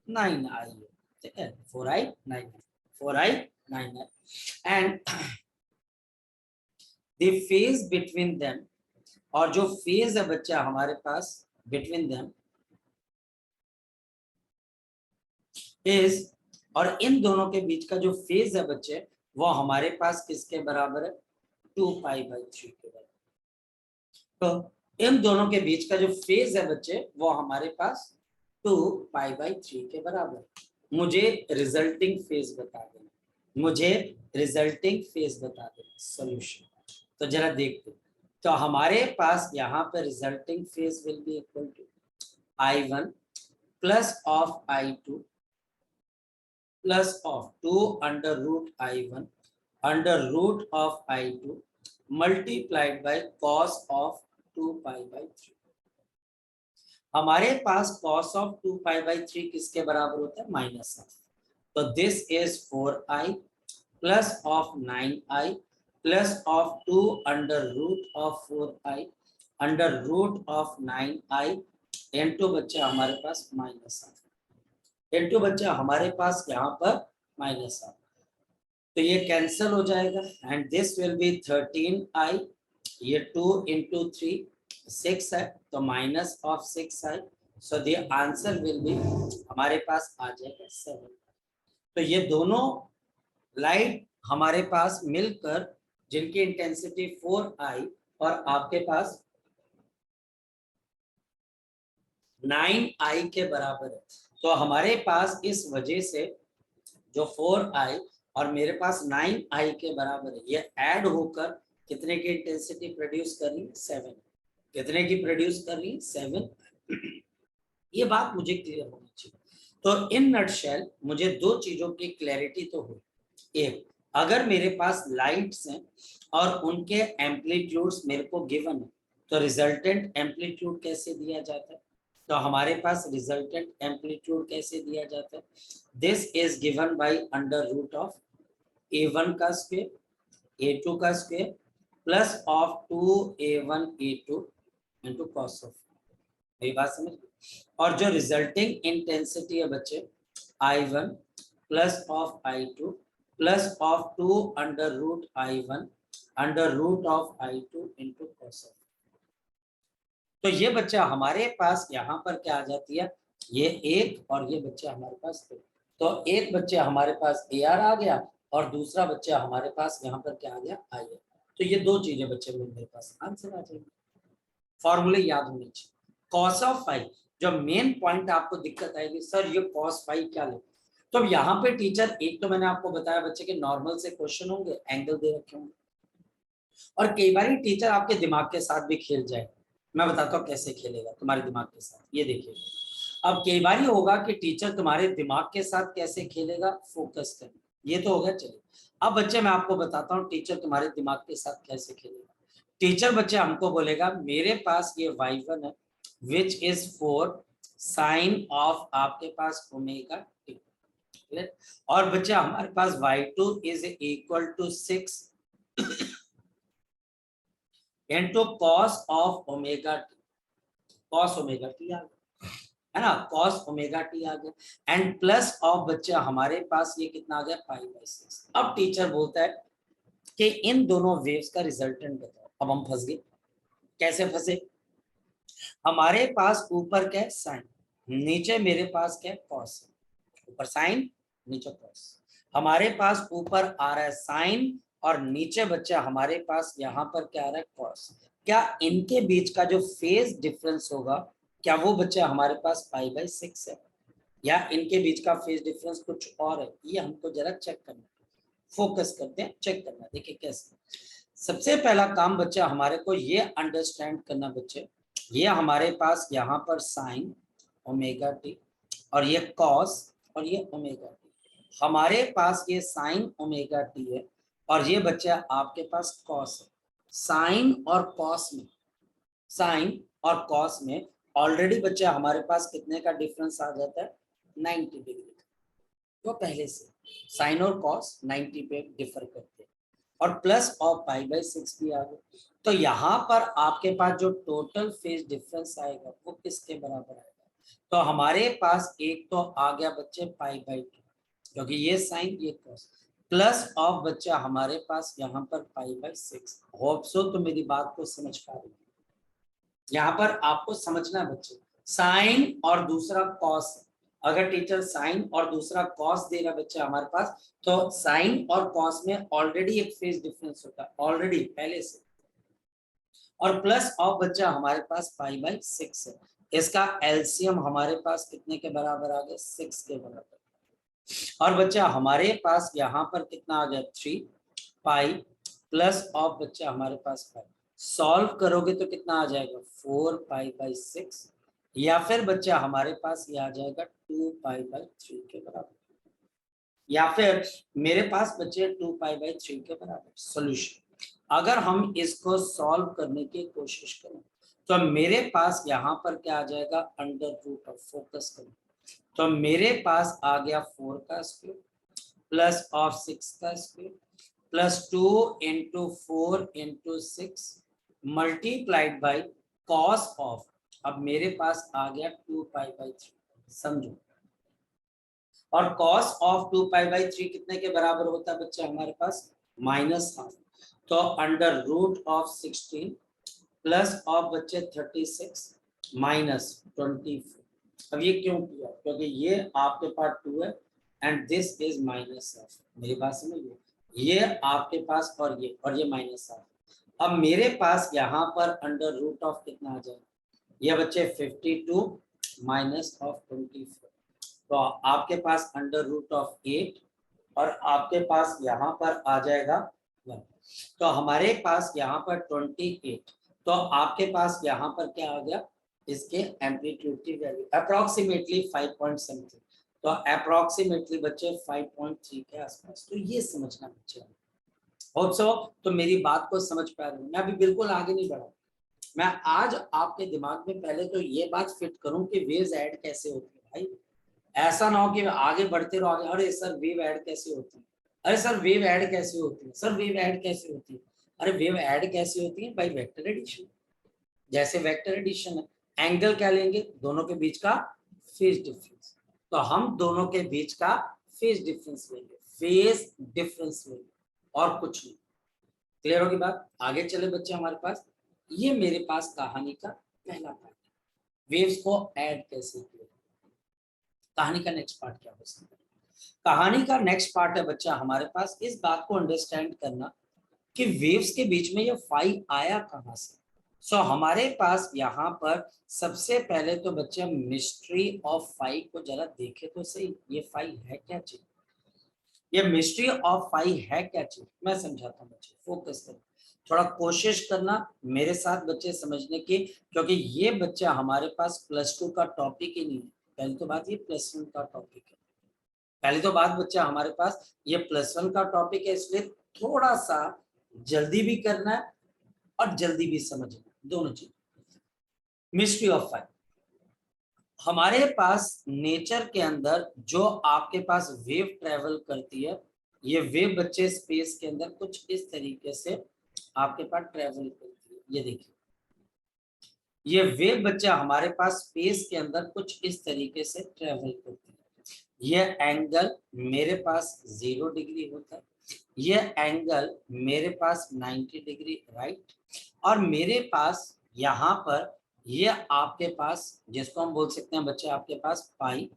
A: 9 आई है, ठीक है, 4i 9, 4i 9 and the phase between them, और जो फेज है बच्चा हमारे पास बिटवीन देम इज, और इन दोनों के बीच का जो फेज है बच्चे वो हमारे पास किसके बराबर है? 2π/3 के बराबर। तो इन दोनों के बीच का जो फेज है बच्चे वो हमारे पास 2π/3 के बराबर। मुझे रिजल्टिंग फेज बता देना, मुझे रिजल्टिंग फेज बता देना। सॉल्यूशन तो जरा देखते, तो हमारे पास यहाँ पर resulting phase will be equal to I1 plus of I2 plus of 2 under root I1 under root of I2 multiplied by cos of 2π/3। हमारे पास cos ऑफ 2π/3 किसके बराबर होता है? Minus of. तो this is 4i plus of 9i plus of 2 under root of 4i under root of 9i into बच्चा हमारे पास minus of, into बच्चा हमारे पास यहाँ पर माइनस ऑफ। तो ये कैंसिल हो जाएगा and this will B 13i, ये 2 इंटू 3 6 है तो minus of 6i, so the answer will be हमारे पास आ जाएगा 7। तो ये दोनों लाइट हमारे पास मिलकर जिनकी इंटेंसिटी 4i और आपके पास 9i के बराबर है, तो हमारे पास इस वजह से जो 4i और मेरे पास 9i के बराबर है, ये ऐड होकर कितने की इंटेंसिटी प्रोड्यूस कर रही है? 7। कितने की प्रोड्यूस कर रही है? 7। ये बात मुझे क्लियर होनी चाहिए। तो इन नटशेल मुझे दो चीजों की क्लैरिटी तो हुई। एक, अगर मेरे पास लाइट्स हैं और उनके एम्पलीट्यूड्स मेरे को गिवन है तो रिजल्टेंट एम्पलीट्यूड कैसे दिया जाता है? तो हमारे पास रिजल्टेंट एम्पलीट्यूड कैसे दिया जाता है? This is given by under root of a1 का स्क्वायर a2 का square plus of 2a1 a2 into cos of. मेरी बात समझ गए? और जो रिजल्टिंग इंटेंसिटी है बच्चे I1 plus of I2 plus of 2 under root I1 under root of I2 into cos of. तो ये बच्चा हमारे पास यहाँ पर क्या आ जाती है? ये एक और ये बच्चा हमारे पास दो। तो एक बच्चा हमारे पास AR आ गया और दूसरा बच्चा हमारे पास यहाँ पर क्या आ गया? IR। तो ये दो चीजें बच्चे में मेरे पास आंसर आ जाएंगे। फॉर्मूले याद होने चाहिए। कॉस ऑफ फाई, जो मेन पॉइंट आपको दिक्कत आएगी सर ये कॉस फाई क्या ले, तो यहाँ पे टीचर एक तो मैंने आपको बताया बच्चे के नॉर्मल से क्वेश्चन होंगे, एंगल दे रखे होंगे और कई बार टीचर आपके दिमाग के साथ भी खेल जाए। मैं बताता हूँ कैसे खेलेगा तुम्हारे दिमाग के साथ, ये देखिए। अब कई बार होगा कि टीचर तुम्हारे दिमाग के साथ कैसे खेलेगा, फोकस कर, ये तो होगा। चलिए अब बच्चे मैं आपको बताता हूँ टीचर तुम्हारे दिमाग के साथ कैसे खेलेगा। टीचर बच्चे हमको बोलेगा मेरे पास ये y1 है विच इज 4 साइन ऑफ आपके पास ओमेगा टी, और बच्चा हमारे पास y2 is equal to 6 into cos of omega t, cos omega t आ गया है ना, कॉस ओमेगा टी आ गया एंड प्लस ऑफ बच्चा हमारे पास ये कितना आ गया π/6। अब टीचर बोलता है कि इन दोनों वेव्स का रिजल्टेंट बताओ। अब हम फंस गए। कैसे फंसे? हमारे पास ऊपर क्या है? साइन, नीचे मेरे पास क्या है? कॉस। ऊपर साइन नीचे कॉस, हमारे पास ऊपर आ रहा है साइन और नीचे बच्चा हमारे पास यहाँ पर क्या आ रहा है? कॉस। क्या इनके बीच का जो फेज डिफरेंस होगा क्या वो बच्चा हमारे पास π/6 है या इनके बीच का फेज डिफरेंस कुछ और है? ये हमको जरा चेक करना, फोकस करते हैं, चेक करना। देखिए कैसे। सबसे पहला काम बच्चा हमारे को ये अंडरस्टैंड करना बच्चे, ये हमारे पास यहाँ पर साइन ओमेगा टी और ये कॉस और ये ओमेगा टी, हमारे पास ये साइन ओमेगा टी है और ये बच्चा आपके पास कॉस है। साइन और कॉस में, साइन और कॉस में ऑलरेडी बच्चा हमारे पास कितने का डिफरेंस आ जाता है? 90 डिग्री का। तो पहले से साइन और कॉस 90 पे डिफर करते हैं और प्लस ऑफ π/6 भी आ गया। तो यहाँ पर आपके पास जो टोटल फेज डिफरेंस आएगा वो किसके बराबर आएगा? तो हमारे पास एक तो आ गया बच्चे π/2 क्योंकि ये साइन ये कॉस, प्लस ऑफ बच्चा हमारे पास यहाँ पर π/6। होप सो तो मेरी बात को समझ पा रही है। यहाँ पर आपको समझना है बच्चे, साइन और दूसरा कॉस, अगर टीचर साइन और दूसरा कॉस दे रहा बच्चा हमारे पास तो साइन और कॉस में ऑलरेडी एक फेज डिफरेंस होता है, ऑलरेडी पहले से, और प्लस ऑफ बच्चा हमारे पास π/6 है। इसका एलसीएम हमारे पास कितने के बराबर आ गया? 6 के बराबर। और बच्चा हमारे पास यहाँ पर कितना आ गया? 3 पाई प्लस ऑफ बच्चा हमारे पास 5। सॉल्व करोगे तो कितना आ जाएगा? 4π/6 या फिर बच्चा हमारे पास ये आ जाएगा 2π/3 के बराबर, या फिर मेरे पास बच्चे 2π/3 के बराबर। सोल्यूशन, अगर हम इसको सॉल्व करने की कोशिश करें तो मेरे पास यहाँ पर क्या आ जाएगा, अंडर रूट ऑफ, फोकस करो, तो मेरे पास आ गया 4 का स्क्वायर प्लस ऑफ 6 का square plus 2 into 4 into 6 multiplied by cos of, अब मेरे पास आ गया 2π/3, समझो। और cos ऑफ 2π/3 कितने के बराबर होता है बच्चे हमारे पास, -½ तो under root of 16 plus of बच्चे 36 -24। अब ये क्यों किया, क्योंकि ये आपके पास 2 है एंड दिस इज -½ मेरी बात समझिए, ये आपके पास और ये -½ अब मेरे पास यहाँ पर अंडर रूट ऑफ कितना आ जाएगा, ये बच्चे 52 माइनस ऑफ 24, तो आपके पास अंडर रूट ऑफ 8 और आपके पास यहाँ पर आ जाएगा 1, तो हमारे पास यहाँ पर 28, तो आपके पास यहाँ पर क्या आ गया, इसके एम्पलीट्यूड की वैल्यू अप्रोक्सीमेटली 5 पॉइंट समथिंग, तो अप्रोक्सीमेटली बच्चे 5.3 के आसपास, तो ये समझना बच्चे होप सो, तो मेरी बात को समझ पा रहे हैं। मैं अभी बिल्कुल आगे नहीं बढ़ा, मैं आज आपके दिमाग में पहले तो ये बात फिट करूं कि वेव्स ऐड कैसे होती है भाई, ऐसा ना हो कि आगे बढ़ते रहो आगे, अरे सर वेव ऐड कैसे होती है, अरे सर वेव ऐड कैसे होती है, सर वेव ऐड कैसे होती है, अरे वेव ऐड कैसे होती है, बाय वेक्टर एडिशन, जैसे वेक्टर एडिशन है, एंगल क्या लेंगे, दोनों के बीच का फेज डिफरेंस, तो हम दोनों के बीच का फेज डिफरेंस लेंगे, फेज डिफरेंस लेंगे और कुछ नहीं। क्लियर होगी बात, आगे चले बच्चे हमारे पास, ये मेरे पास कहानी का पहला पार्ट है, वेव्स को ऐड कैसे किया। कहानी का नेक्स्ट पार्ट क्या हो सकता है, कहानी का नेक्स्ट पार्ट है बच्चा हमारे पास इस बात को अंडरस्टैंड करना कि वेव्स के बीच में ये फाई आया कहां से। सो हमारे पास यहाँ पर सबसे पहले तो बच्चे मिस्ट्री ऑफ फाई को जरा देखे तो सही, ये फाई है क्या चीज, ये मिस्ट्री ऑफ फाई है क्या चीज, मैं समझाता हूँ बच्चे, फोकस करें, थोड़ा कोशिश करना मेरे साथ बच्चे समझने की, क्योंकि ये बच्चा हमारे पास +2 का टॉपिक ही नहीं है, पहली तो बात ये +1 का टॉपिक है, पहली तो बात बच्चा हमारे पास ये +1 का टॉपिक है, इसलिए थोड़ा सा जल्दी भी करना है और जल्दी भी समझना, दोनों चीज। मिस्ट्री ऑफ फायर, हमारे पास नेचर के अंदर जो आपके पास वेव ट्रेवल करती है, ये वेव बच्चे स्पेस के अंदर कुछ इस तरीके से आपके पास ट्रेवल करती है, ये देखिए ये वेव बच्चा हमारे पास स्पेस के अंदर कुछ इस तरीके से ट्रेवल करती है, ये एंगल मेरे पास 0 डिग्री होता है, ये एंगल मेरे पास 90 डिग्री राइट, और मेरे पास यहाँ पर ये आपके पास जिसको हम बोल सकते हैं बच्चे आपके पास पाई,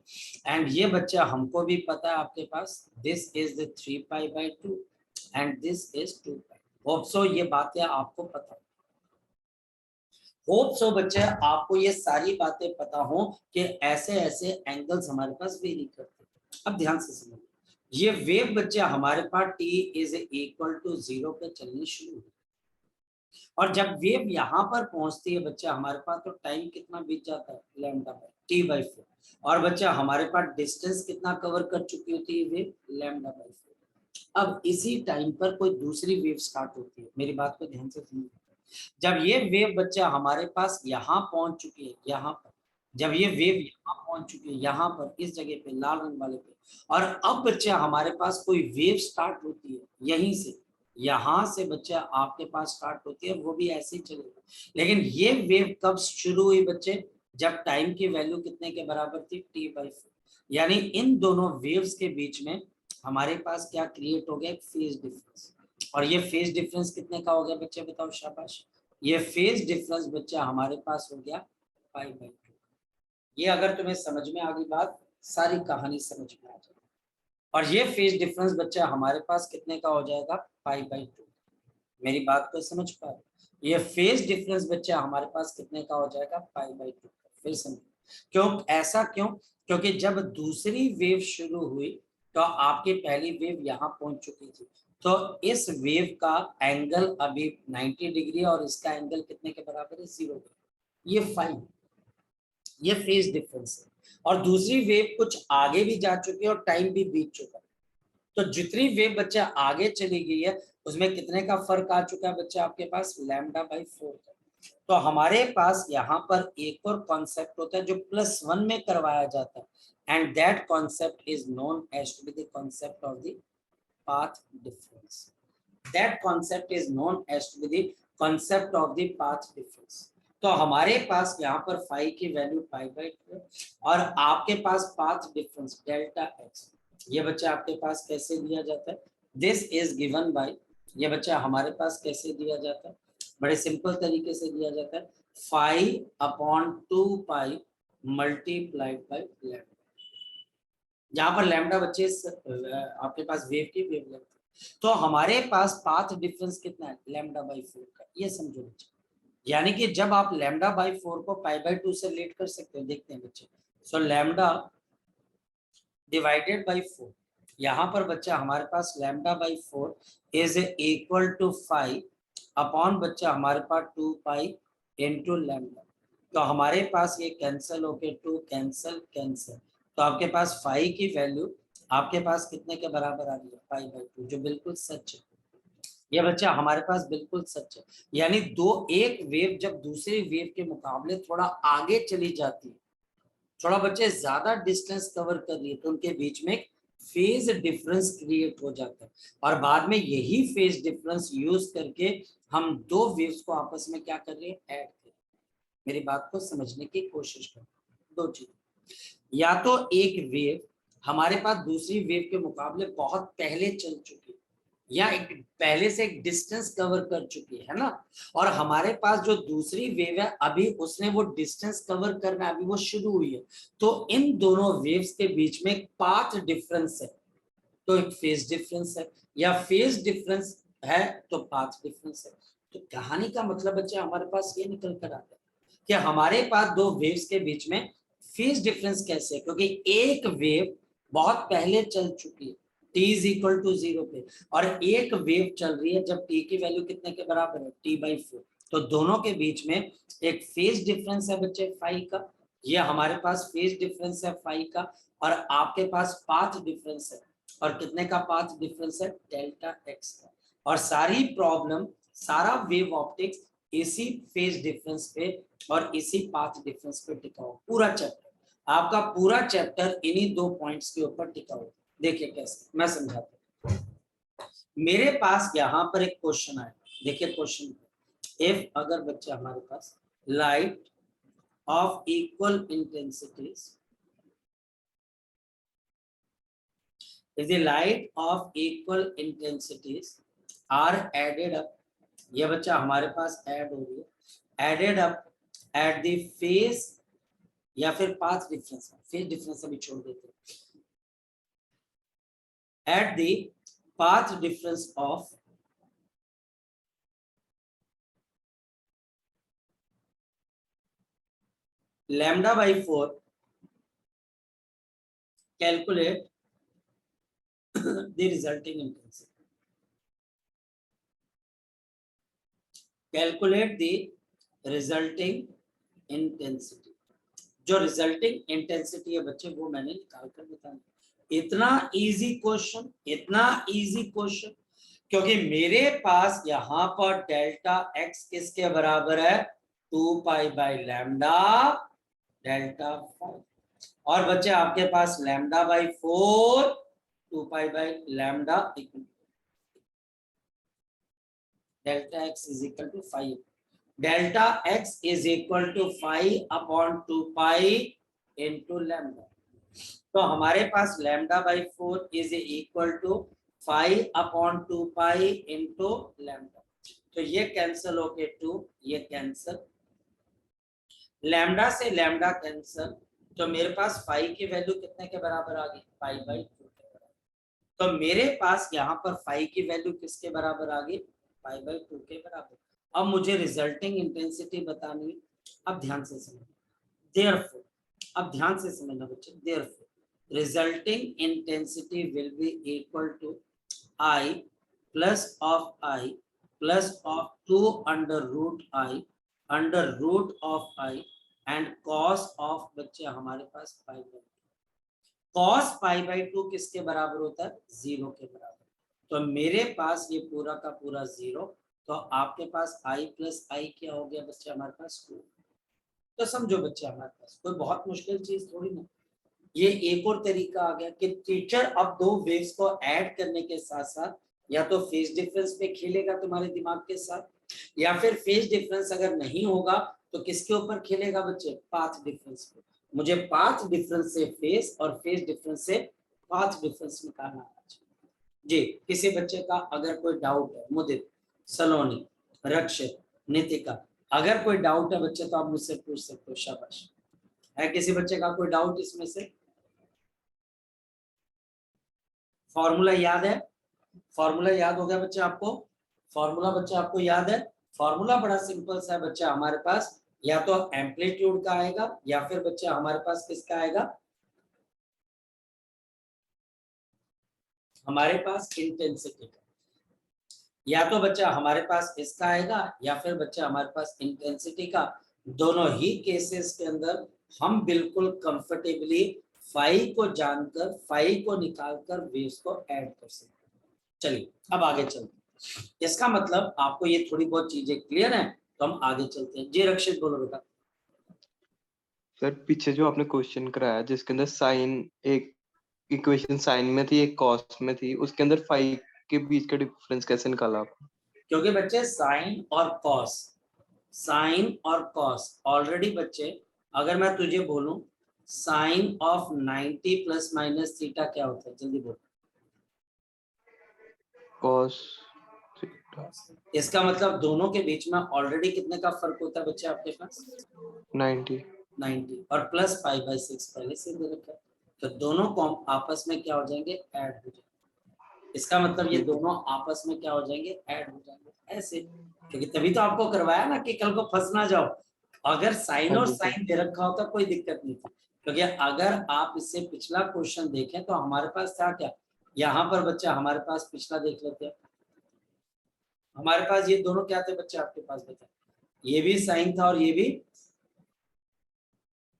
A: एंड ये बच्चा हमको भी पता है आपके पास this is the 3π/2 and this is 2π, hope so ये बातें आपको पता है, होप सो बच्चे आपको ये सारी बातें पता हो कि ऐसे ऐसे एंगल्स हमारे पास वेरी करते हैं। अब ध्यान से समझिए, ये वेव बच्चे हमारे पास t इज इक्वल टू 0 पे चलनी शुरू हुई, और जब वेव यहाँ पर पहुंचती है बच्चा हमारे पास तो टाइम कितना बीत जाता है, λ/t/4, और बच्चा हमारे पास डिस्टेंस कितना कवर कर चुकी होती है वेव, λ/4। अब इसी टाइम पर कोई दूसरी वेव स्टार्ट होती है, मेरी बात को ध्यान से सुनिए, जब ये वेव बच्चा हमारे पास यहाँ पहुंच चुकी है, यहाँ पर जब ये वेव यहाँ पहुंच चुकी है, यहाँ पर इस जगह पे लाल रंग वाले पे, और अब बच्चा हमारे पास कोई वेव स्टार्ट होती है यहीं से, यहाँ से बच्चा आपके पास स्टार्ट होती है, वो भी ऐसे ही चलेगा, लेकिन ये वेव कब शुरू हुई बच्चे, जब टाइम की वैल्यू कितने के बराबर थी, t/4, यानी इन दोनों वेव्स के बीच में हमारे पास क्या क्रिएट हो गया, एक फेज डिफरेंस, और ये फेज डिफरेंस कितने का हो गया बच्चे बताओ, शाबाश, ये फेज डिफरेंस बच्चा हमारे पास हो गया π/2। ये अगर तुम्हें समझ में आ गई बात, सारी कहानी समझ में आ जाएगी, और ये फेज डिफरेंस बच्चा हमारे पास कितने का हो जाएगा, π/2, मेरी बात को समझ पा रहे, ये फेज डिफरेंस बच्चा हमारे पास कितने का हो जाएगा, π/2, फिर समझो क्यों, ऐसा क्यों, क्योंकि जब दूसरी वेव शुरू हुई तो आपकी पहली वेव यहाँ पहुंच चुकी थी, तो इस वेव का एंगल अभी 90 डिग्री और इसका एंगल कितने के बराबर है, 0, ये 5, ये फेज डिफरेंस है, और दूसरी वेव कुछ आगे भी जा चुकी है और टाइम भी बीत चुका है, तो जितनी वेव बच्चा आगे चली गई है उसमें कितने का फर्क आ चुका है बच्चा आपके पास, λ/4 का, तो हमारे पास यहाँ पर एक और कॉन्सेप्ट होता है जो +1 में करवाया जाता है, and that concept is known as to be the concept of the path difference. That concept is known as to be the concept of the path difference. तो हमारे पास यहाँ पर phi की वैल्यू π/2 है और आपके पास पाथ डिफरेंस डेल्टा x, ये बच्चा आपके पास कैसे दिया जाता है? दिस इज गिवन बाय, ये बच्चा हमारे पास कैसे दिया जाता है? बड़े सिंपल तरीके से दिया जाता है, phi/2π मल्टीप्लाइड बाय लैम्डा। जहां पर लैम्डा बच्चे आपके पास वेव की वेवलेंथ, तो हमारे पास पाथ डिफरेंस कितना है? λ/4 का, ये समझो बच्चे। यानी कि जब आप λ/4 को π/2 से रिलेट कर सकते हो, देखते हैं बच्चे। सो लैम्डा डिवाइडेड बाय 4, यहाँ पर बच्चा हमारे पास λ/4 इज इक्वल टू 5 अपॉन बच्चा हमारे पास 2π इनटू लैम्डा। तो हमारे पास ये कैंसिल होके 2 कैंसिल कैंसिल, तो आपके पास 5 की वैल्यू आपके पास कितने के बराबर आ रही है? π/2, जो बिल्कुल सच है। ये बच्चा हमारे पास बिल्कुल सच है। यानी एक वेव जब दूसरी वेव के मुकाबले थोड़ा आगे चली जाती है, थोड़ा बच्चे ज्यादा डिस्टेंस कवर कर रही है, तो उनके बीच में एक फेज डिफरेंस क्रिएट हो जाता है और बाद में यही फेज डिफरेंस यूज करके हम दो वेव्स को आपस में क्या कर रहे हैं? ऐड कर। मेरी बात को समझने की कोशिश करो। दो चीज, या तो एक वेव हमारे पास दूसरी वेव के मुकाबले बहुत पहले चल चुकी है या एक पहले से एक डिस्टेंस कवर कर चुकी है ना, और हमारे पास जो दूसरी वेव है अभी उसने वो डिस्टेंस कवर करना, अभी वो शुरू हुई है, तो इन दोनों वेव्स के बीच में एक पाथ डिफरेंस है, तो एक फेज डिफरेंस है, या फेज डिफरेंस है तो पाथ डिफरेंस है। तो कहानी का मतलब बच्चे हमारे पास ये निकल कर आता है कि हमारे पास दो वेव्स के बीच में फेज डिफरेंस कैसे है, क्योंकि एक वेव बहुत पहले चल चुकी है t इज इक्वल टू 0 पे, और एक वेव चल रही है जब t की वैल्यू कितने के बराबर है? t/4। तो दोनों के बीच में एक फेज डिफरेंस है बच्चे फाई का, ये हमारे पास फेज डिफरेंस है फाई का, और आपके पास पाथ डिफरेंस है, और कितने का पाथ डिफरेंस है? डेल्टा x का। और सारी प्रॉब्लम, सारा वेव ऑप्टिक्स इसी फेज डिफरेंस पे और इसी पाथ डिफरेंस पे टिका हो। पूरा चैप्टर, आपका पूरा चैप्टर इन्हीं दो पॉइंट्स के ऊपर टिका हो। देखिए कैसे, मैं समझाता हूँ। मेरे पास यहाँ पर एक क्वेश्चन आया, देखिए क्वेश्चन, इफ अगर बच्चा हमारे पास light of equal intensities, if the light of equal intensities are added up, ये बच्चा हमारे पास ऐड हो रही है, added up at the phase या फिर पाथ डिफरेंस, फेज डिफरेंस अभी छोड़ देते हैं, at the path difference of λ/4, calculate the resulting intensity, calculate the resulting intensity। जो रिजल्टिंग इंटेंसिटी है बच्चे वो मैंने निकाल कर बताया। इतना इजी क्वेश्चन, इतना इजी क्वेश्चन, क्योंकि मेरे पास यहाँ पर डेल्टा x किसके बराबर है? 2π/λ डेल्टा 5, और बच्चे आपके पास λ/4 2π/λ delta x is equal to 5, delta x is equal to 5/2π into lambda. तो हमारे पास λ/4 is equal to 5/2π into lambda. तो ये कैंसिल होके 2, ये कैंसिल, लैम्डा से लैम्डा कैंसिल, तो मेरे पास 5 की वैल्यू कितने के बराबर आ गई? π/2 के बराबर। तो मेरे पास यहाँ पर 5 की वैल्यू किसके बराबर आ गई? π/2 के बराबर। अब मुझे रिजल्टिंग इंटेंसिटी बतानी है। अब ध्यान से समझना, देयरफॉर, अब ध्यान से समझना बच्चे, therefore resulting intensity will be equal to I plus of I plus of 2 √I under root of I and cos of बच्चे हमारे पास π/2। कॉस π/2 किसके बराबर होता है? 0 के बराबर। तो मेरे पास ये पूरा का पूरा 0 तो आपके पास आई प्लस आई क्या हो गया बच्चे हमारे पास 2। तो समझो बच्चे हमारे पास कोई बहुत मुश्किल चीज थोड़ी ना। ये एक और तरीका आ गया कि टीचर अब दो वेव्स को ऐड करने के साथ साथ या तो फेज डिफरेंस पे खेलेगा तुम्हारे दिमाग के साथ, या फिर फेज डिफरेंस अगर नहीं होगा तो किसके ऊपर खेलेगा बच्चे, पाथ डिफरेंस पे। मुझे पाथ डिफरेंस से फेज और फेज डिफरेंस से पाथ डिफरेंस निकालना है जी। किसी बच्चे का अगर कोई डाउट है, मुदित, सलोनी, रक्षित, नितिका, अगर कोई डाउट है बच्चे तो आप मुझसे पूछ सकते हो। शाबाश। है किसी बच्चे का कोई डाउट इसमें से? फॉर्मूला याद है? फॉर्मूला याद हो गया बच्चे आपको? फॉर्मूला बच्चे आपको याद है? फॉर्मूला बड़ा सिंपल सा है बच्चा, हमारे पास या तो एम्पलीट्यूड का आएगा या फिर बच्चा हमारे पास किसका आएगा, हमारे पास इंटेंसिटी का। या तो बच्चा हमारे पास इसका आएगा या फिर बच्चा हमारे पास इंटेंसिटी का। दोनों ही केसेस के अंदर हम बिल्कुल कंफर्टेबली फाई को जानकर, फाई को निकालकर वेव्स को ऐड कर सकते हैं। चलिए अब आगे चलते हैं। इसका मतलब आपको ये थोड़ी बहुत चीजें क्लियर है, तो हम आगे चलते हैं। जी रक्षित बोलो बेटा।
B: सर पीछे जो आपने क्वेश्चन कराया जिसके अंदर साइन, एक इक्वेशन साइन में थी एक कॉस में थी, उसके अंदर फाई के बीच का डिफरेंस कैसे निकाला आप?
A: क्योंकि बच्चे साइन और कॉस, साइन और कॉस ऑलरेडी बच्चे, अगर मैं तुझे बोलूं sine of 90 plus minus theta क्या होता है, जल्दी बोल।
B: कॉस।
A: इसका मतलब दोनों के बीच में ऑलरेडी कितने का फर्क होता है बच्चे आपके पास?
B: 90।
A: 90 और प्लस 5/6 पहले से दे रखा है, तो दोनों को आपस में क्या हो जाएंगे, ऐड हो जाएंगे। इसका मतलब ये दोनों आपस में क्या हो जाएंगे, ऐड हो जाएंगे ऐसे। क्योंकि तभी तो आपको करवाया ना कि कल को फंस ना जाओ। अगर साइन
B: हाँ
A: और
B: जी सर।
A: साइन दे रखा होता कोई दिक्कत नहीं थी। क्योंकि अगर आप इससे पिछला क्वेश्चन देखें तो हमारे पास था क्या, यहाँ पर बच्चा हमारे पास पिछला देख लेते हैं। हमारे पास ये दोनों क्या थे बच्चे आपके पास, बता, ये भी साइन था और ये भी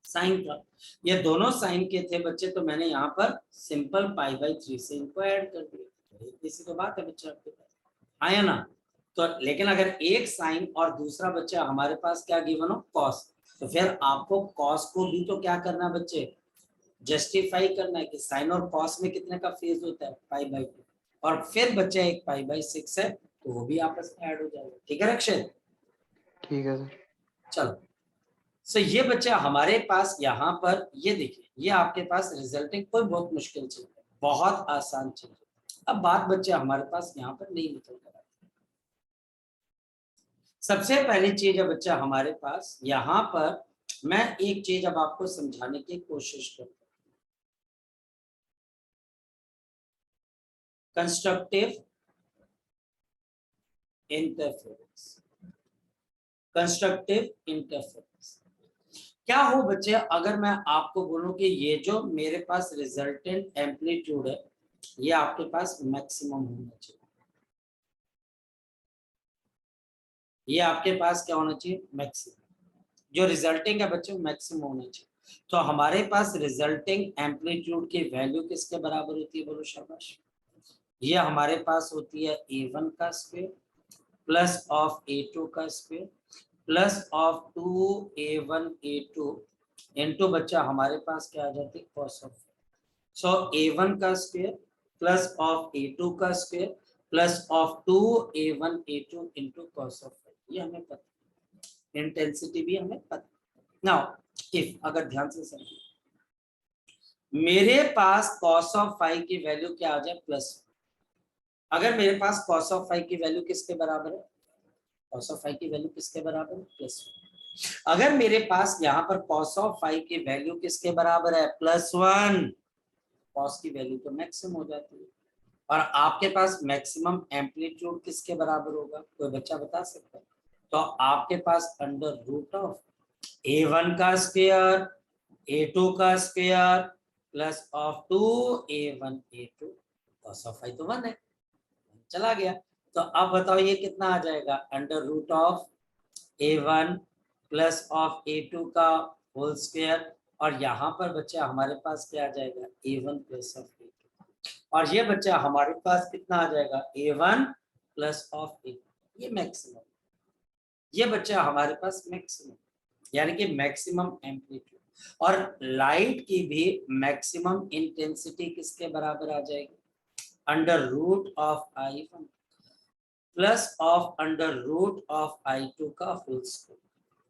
A: साइन था। ये दोनों साइन के थे बच्चे, तो मैंने यहाँ पर सिंपल π/3 से इनको ऐड कर दिया। इसी तो बात है बच्चे आपके पास, आया ना? तो लेकिन अगर एक साइन और दूसरा बच्चा हमारे पास क्या गिवन हो, कॉस, तो फिर आपको कॉस को भी तो क्या करना है बच्चे, जस्टिफाई करना है कि साइन और कॉस में कितने का फेज होता है, π/2। और फिर बच्चा एक π/6 है तो वो भी आपस में ऐड हो जाएगा। ठीक है रक्षित?
B: ठीक है सर।
A: चलो सो ये बच्चा हमारे पास यहाँ पर, ये देखिए ये आपके पास रिजल्टिंग कोई बहुत मुश्किल चीज है, बहुत आसान चीज है। अब बात बच्चे हमारे पास यहाँ पर नहीं निकल कर आती। सबसे पहली चीज है बच्चा हमारे पास यहाँ पर, मैं एक चीज अब आपको समझाने की कोशिश करता हूँ। कंस्ट्रक्टिव इंटरफेरेंस, कंस्ट्रक्टिव इंटरफेरेंस क्या हो बच्चे, अगर मैं आपको बोलूं कि ये जो मेरे पास रिजल्टेंट एम्पलीट्यूड है ये आपके पास मैक्सिमम होना चाहिए, ये आपके पास क्या होना चाहिए, मैक्सिमम। जो रिजल्टिंग है बच्चों मैक्सिमम होना चाहिए। तो हमारे पास रिजल्टिंग एम्पलीट्यूड की वैल्यू किसके बराबर होती है, बोलो शाबाश। ये हमारे पास होती है a1 का स्क्वायर प्लस ऑफ a2 का square plus of 2a1 a2 into बच्चा हमारे पास क्या आ जाती है, cos ऑफ। सो a1 का स्क्वायर प्लस ऑफ a2 का square plus of 2a1 a2 into cos of, ये हमें पता, इंटेंसिटी भी हमें पता। नाउ इफ, अगर ध्यान से समझिए, मेरे पास cos ऑफ फाई की वैल्यू क्या आ जाए, प्लस। अगर मेरे पास cos ऑफ फाई की वैल्यू किसके बराबर है, cos ऑफ फाई की वैल्यू किसके बराबर है, प्लस। अगर मेरे पास यहाँ पर cos ऑफ फाई की वैल्यू किसके बराबर है, +1, cos की वैल्यू तो मैक्सिमम हो जाती है। और आपके पास मैक्सिमम एम्पलीट्यूड किसके बराबर होगा, कोई बच्चा बता सकता है? तो आपके पास अंडर रूट ऑफ a1 का स्क्वायर a2 का square plus of 2a1 a2 cos of phi तो 1 है, चला गया। तो अब बताओ ये कितना आ जाएगा, under root of a1 plus of a2 का होल स्क्वायर, और यहाँ पर बच्चा हमारे पास क्या आ जाएगा, a1 प्लस ऑफ a2, और ये बच्चा हमारे पास कितना आ जाएगा, a1 प्लस ऑफ a2। ये मैक्सिमम, ये बच्चा हमारे पास मैक्सिमम, यानी कि मैक्सिमम एम्पलीट्यूड। और लाइट की भी मैक्सिमम इंटेंसिटी किसके बराबर आ जाएगी, under root of I1 plus of under root of I2 का होल स्क्वायर।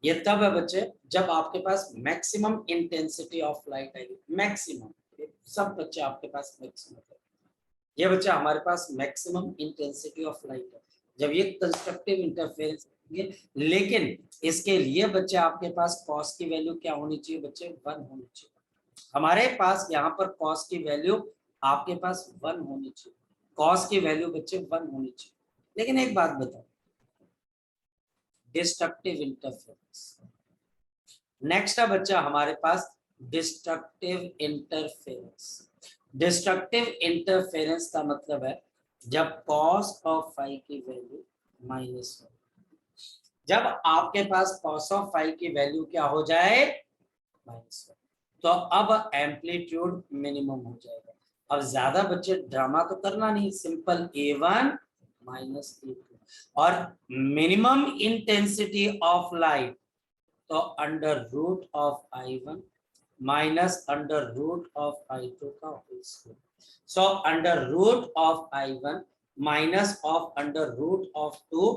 A: ये तब है बच्चे जब आपके पास मैक्सिमम इंटेंसिटी ऑफ लाइट आएगी, मैक्सिमम, सब बच्चे आपके पास मैक्सिमम है। ये बच्चा हमारे पास मैक्सिमम इंटेंसिटी ऑफ लाइट है जब ये कंस्ट्रक्टिव इंटरफेरेंस। लेकिन इसके लिए बच्चे आपके पास कॉस की वैल्यू क्या होनी चाहिए बच्चे, 1 होनी चाहिए। हमारे पास यहाँ पर कॉस की वैल्यू आपके पास 1 होनी चाहिए, कॉस की वैल्यू बच्चे 1 होनी चाहिए। लेकिन एक बात बताओ, डिस्ट्रक्टिव इंटरफेरेंस, नेक्स्ट है बच्चा हमारे पास डिस्ट्रक्टिव इंटरफेरेंस। डिस्ट्रक्टिव इंटरफेरेंस का मतलब है जब कॉस ऑफ फाई की वैल्यू -1, जब आपके पास कॉस ऑफ फाई की वैल्यू क्या हो जाए, -1, तो अब एम्पलीट्यूड मिनिमम हो जाएगा। अब ज्यादा बच्चे ड्रामा तो करना नहीं, सिंपल A1 -A2 और मिनिमम इंटेंसिटी ऑफ लाइट, तो under root of I1 minus under root of I2 का whole square. So under root of I1 minus of under root of 2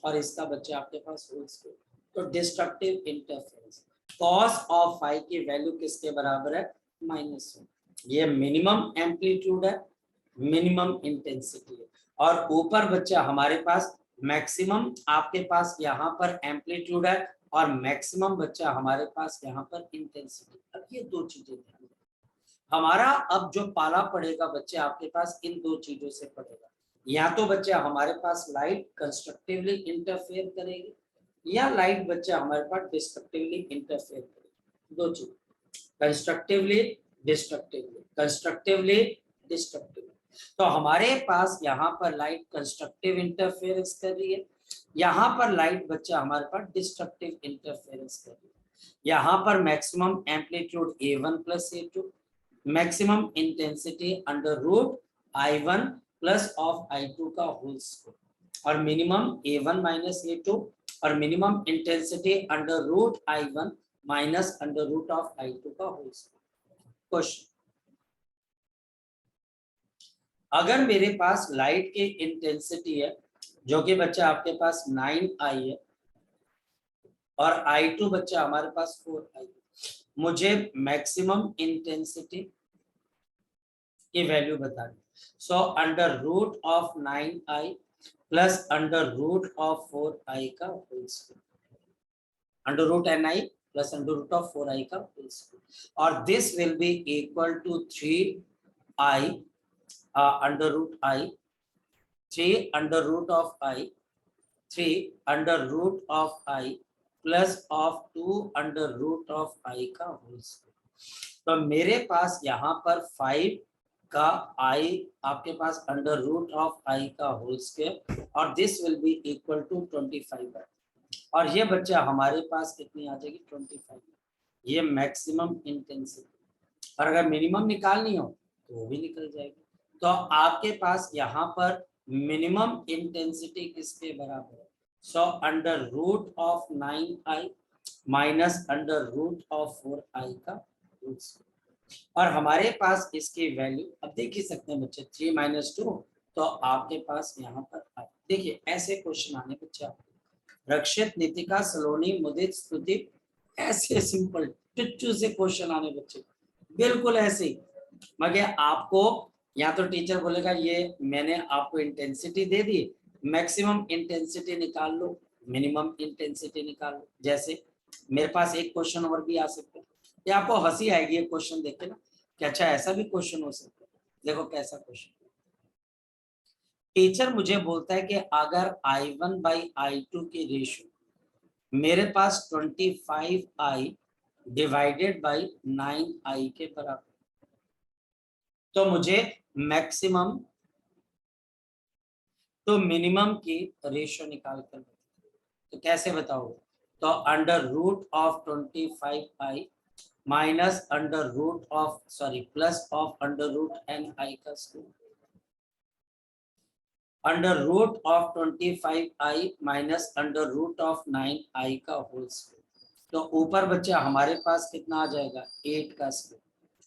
A: और इसका बच्चे आपके पास होल स्क्वायर। तो destructive interference, cos of phi की value किसके बराबर है, -1। ये मिनिमम एम्पलीट्यूड है, मिनिमम इंटेंसिटी है। और ऊपर बच्चा हमारे पास मैक्सिमम आपके पास यहाँ पर एम्पलीट्यूड है और मैक्सिमम बच्चा हमारे पास यहाँ पर इंटेंसिटी। अब ये दो चीजें ध्यान रखना। हमारा अब जो पाला पड़ेगा बच्चे आपके पास इन दो चीजों से पड़ेगा, या तो बच्चा हमारे पास लाइट कंस्ट्रक्टिवली इंटरफेयर करेगी या लाइट बच्चा हमारे पास डिस्ट्रक्टिवली इंटरफेयर करेगी। दो चीज, कंस्ट्रक्टिवली डिस्ट्रक्टिवली, कंस्ट्रक्टिवली डिस्ट्रक्टिवली। तो हमारे पास यहाँ पर लाइट कंस्ट्रक्टिव इंटरफेरेंस कर रही है, यहाँ पर लाइट बच्चा हमारे पास डिस्ट्रक्टिव इंटरफेरेंस कर रही है। यहाँ पर maximum amplitude A1 plus A2, maximum intensity under root I1 plus of I2 का होल स्क्वायर और मिनिमम A1 माइनस A2 और minimum intensity under root I1 minus under root of I2 का whole square. Question, अगर मेरे पास light की intensity है जो कि बच्चा आपके पास 9I है और I2 बच्चा हमारे पास 4I है, मुझे मैक्सिमम इंटेंसिटी की वैल्यू बतानी। So under root of 9I plus under root of 4I का whole square, under root NI plus under root of 4I का होल स्क्वायर, और this will be equal to 3I under root I, 3 under root of I, 3 under root of I plus of 2 under root of I का whole square. तो मेरे पास यहाँ पर 5 का I आपके पास अंडर रूट ऑफ I का होल स्क्वायर और this will be equal to 25 और ये बच्चा हमारे पास कितनी आ जाएगी, 25। ये मैक्सिमम इंटेंसिटी, और अगर मिनिमम निकालनी हो तो वो भी निकल जाएगी। तो आपके पास यहाँ पर मिनिमम इंटेंसिटी किसके बराबर है, so under root of 9I minus under root of 4I का रूट स्क्वायर। और हमारे पास इसकी वैल्यू अब देख ही सकते हैं बच्चे, 3 - 2, तो आपके पास यहाँ पर देखिए ऐसे क्वेश्चन आने बच्चे, रक्षित, नीतिका, सलोनी, मुदित, स्तुति, ऐसे सिंपल टुच्चू से क्वेश्चन आने बच्चे, बिल्कुल ऐसे ही। मगर आपको या तो टीचर बोलेगा ये मैंने आपको इंटेंसिटी दे दी, मैक्सिमम इंटेंसिटी निकाल लो, मिनिमम इंटेंसिटी निकाल लो। जैसे मेरे पास एक क्वेश्चन और भी आ सकते हैं, ये आपको हंसी आएगी ये क्वेश्चन देख के ना कि अच्छा ऐसा भी क्वेश्चन हो सकता है। देखो कैसा क्वेश्चन, टीचर मुझे बोलता है कि अगर I1 बाई I2 की रेशियो मेरे पास 25I डिवाइडेड बाई 9I के बराबर, तो मुझे मैक्सिमम तो मिनिमम की रेशियो निकाल कर, तो कैसे बताओगे, तो under root of 25I minus under root of plus of under root NI का square. Under root of 25i minus under root of 9i का होल स्क्वायर। तो ऊपर बच्चा हमारे पास कितना आ जाएगा 8 का स्क्वायर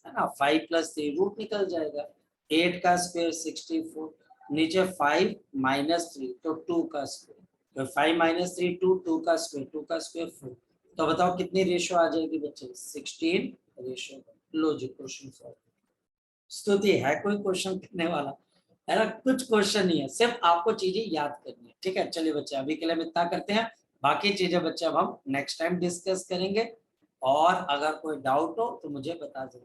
A: है ना, 5 + 3 रूट निकल जाएगा, 8 का स्क्वायर 64, नीचे 5 - 3 तो 2 का स्क्वायर, तो 5 - 3 2, 2 का स्क्वायर 2 का स्क्वायर 4। तो बताओ कितनी रेशियो आ जाएगी बच्चे 16 रेशियो। लो जी क्वेश्चन सॉल्व। स्तुति है कोई क्वेश्चन करने वाला है ना, कुछ क्वेश्चन नहीं है, सिर्फ आपको चीजें याद करनी है। ठीक है चलिए बच्चे अभी के लिए हम इतना करते हैं, बाकी चीजें बच्चे अब हम नेक्स्ट टाइम डिस्कस करेंगे, और अगर कोई डाउट हो तो मुझे बता दो।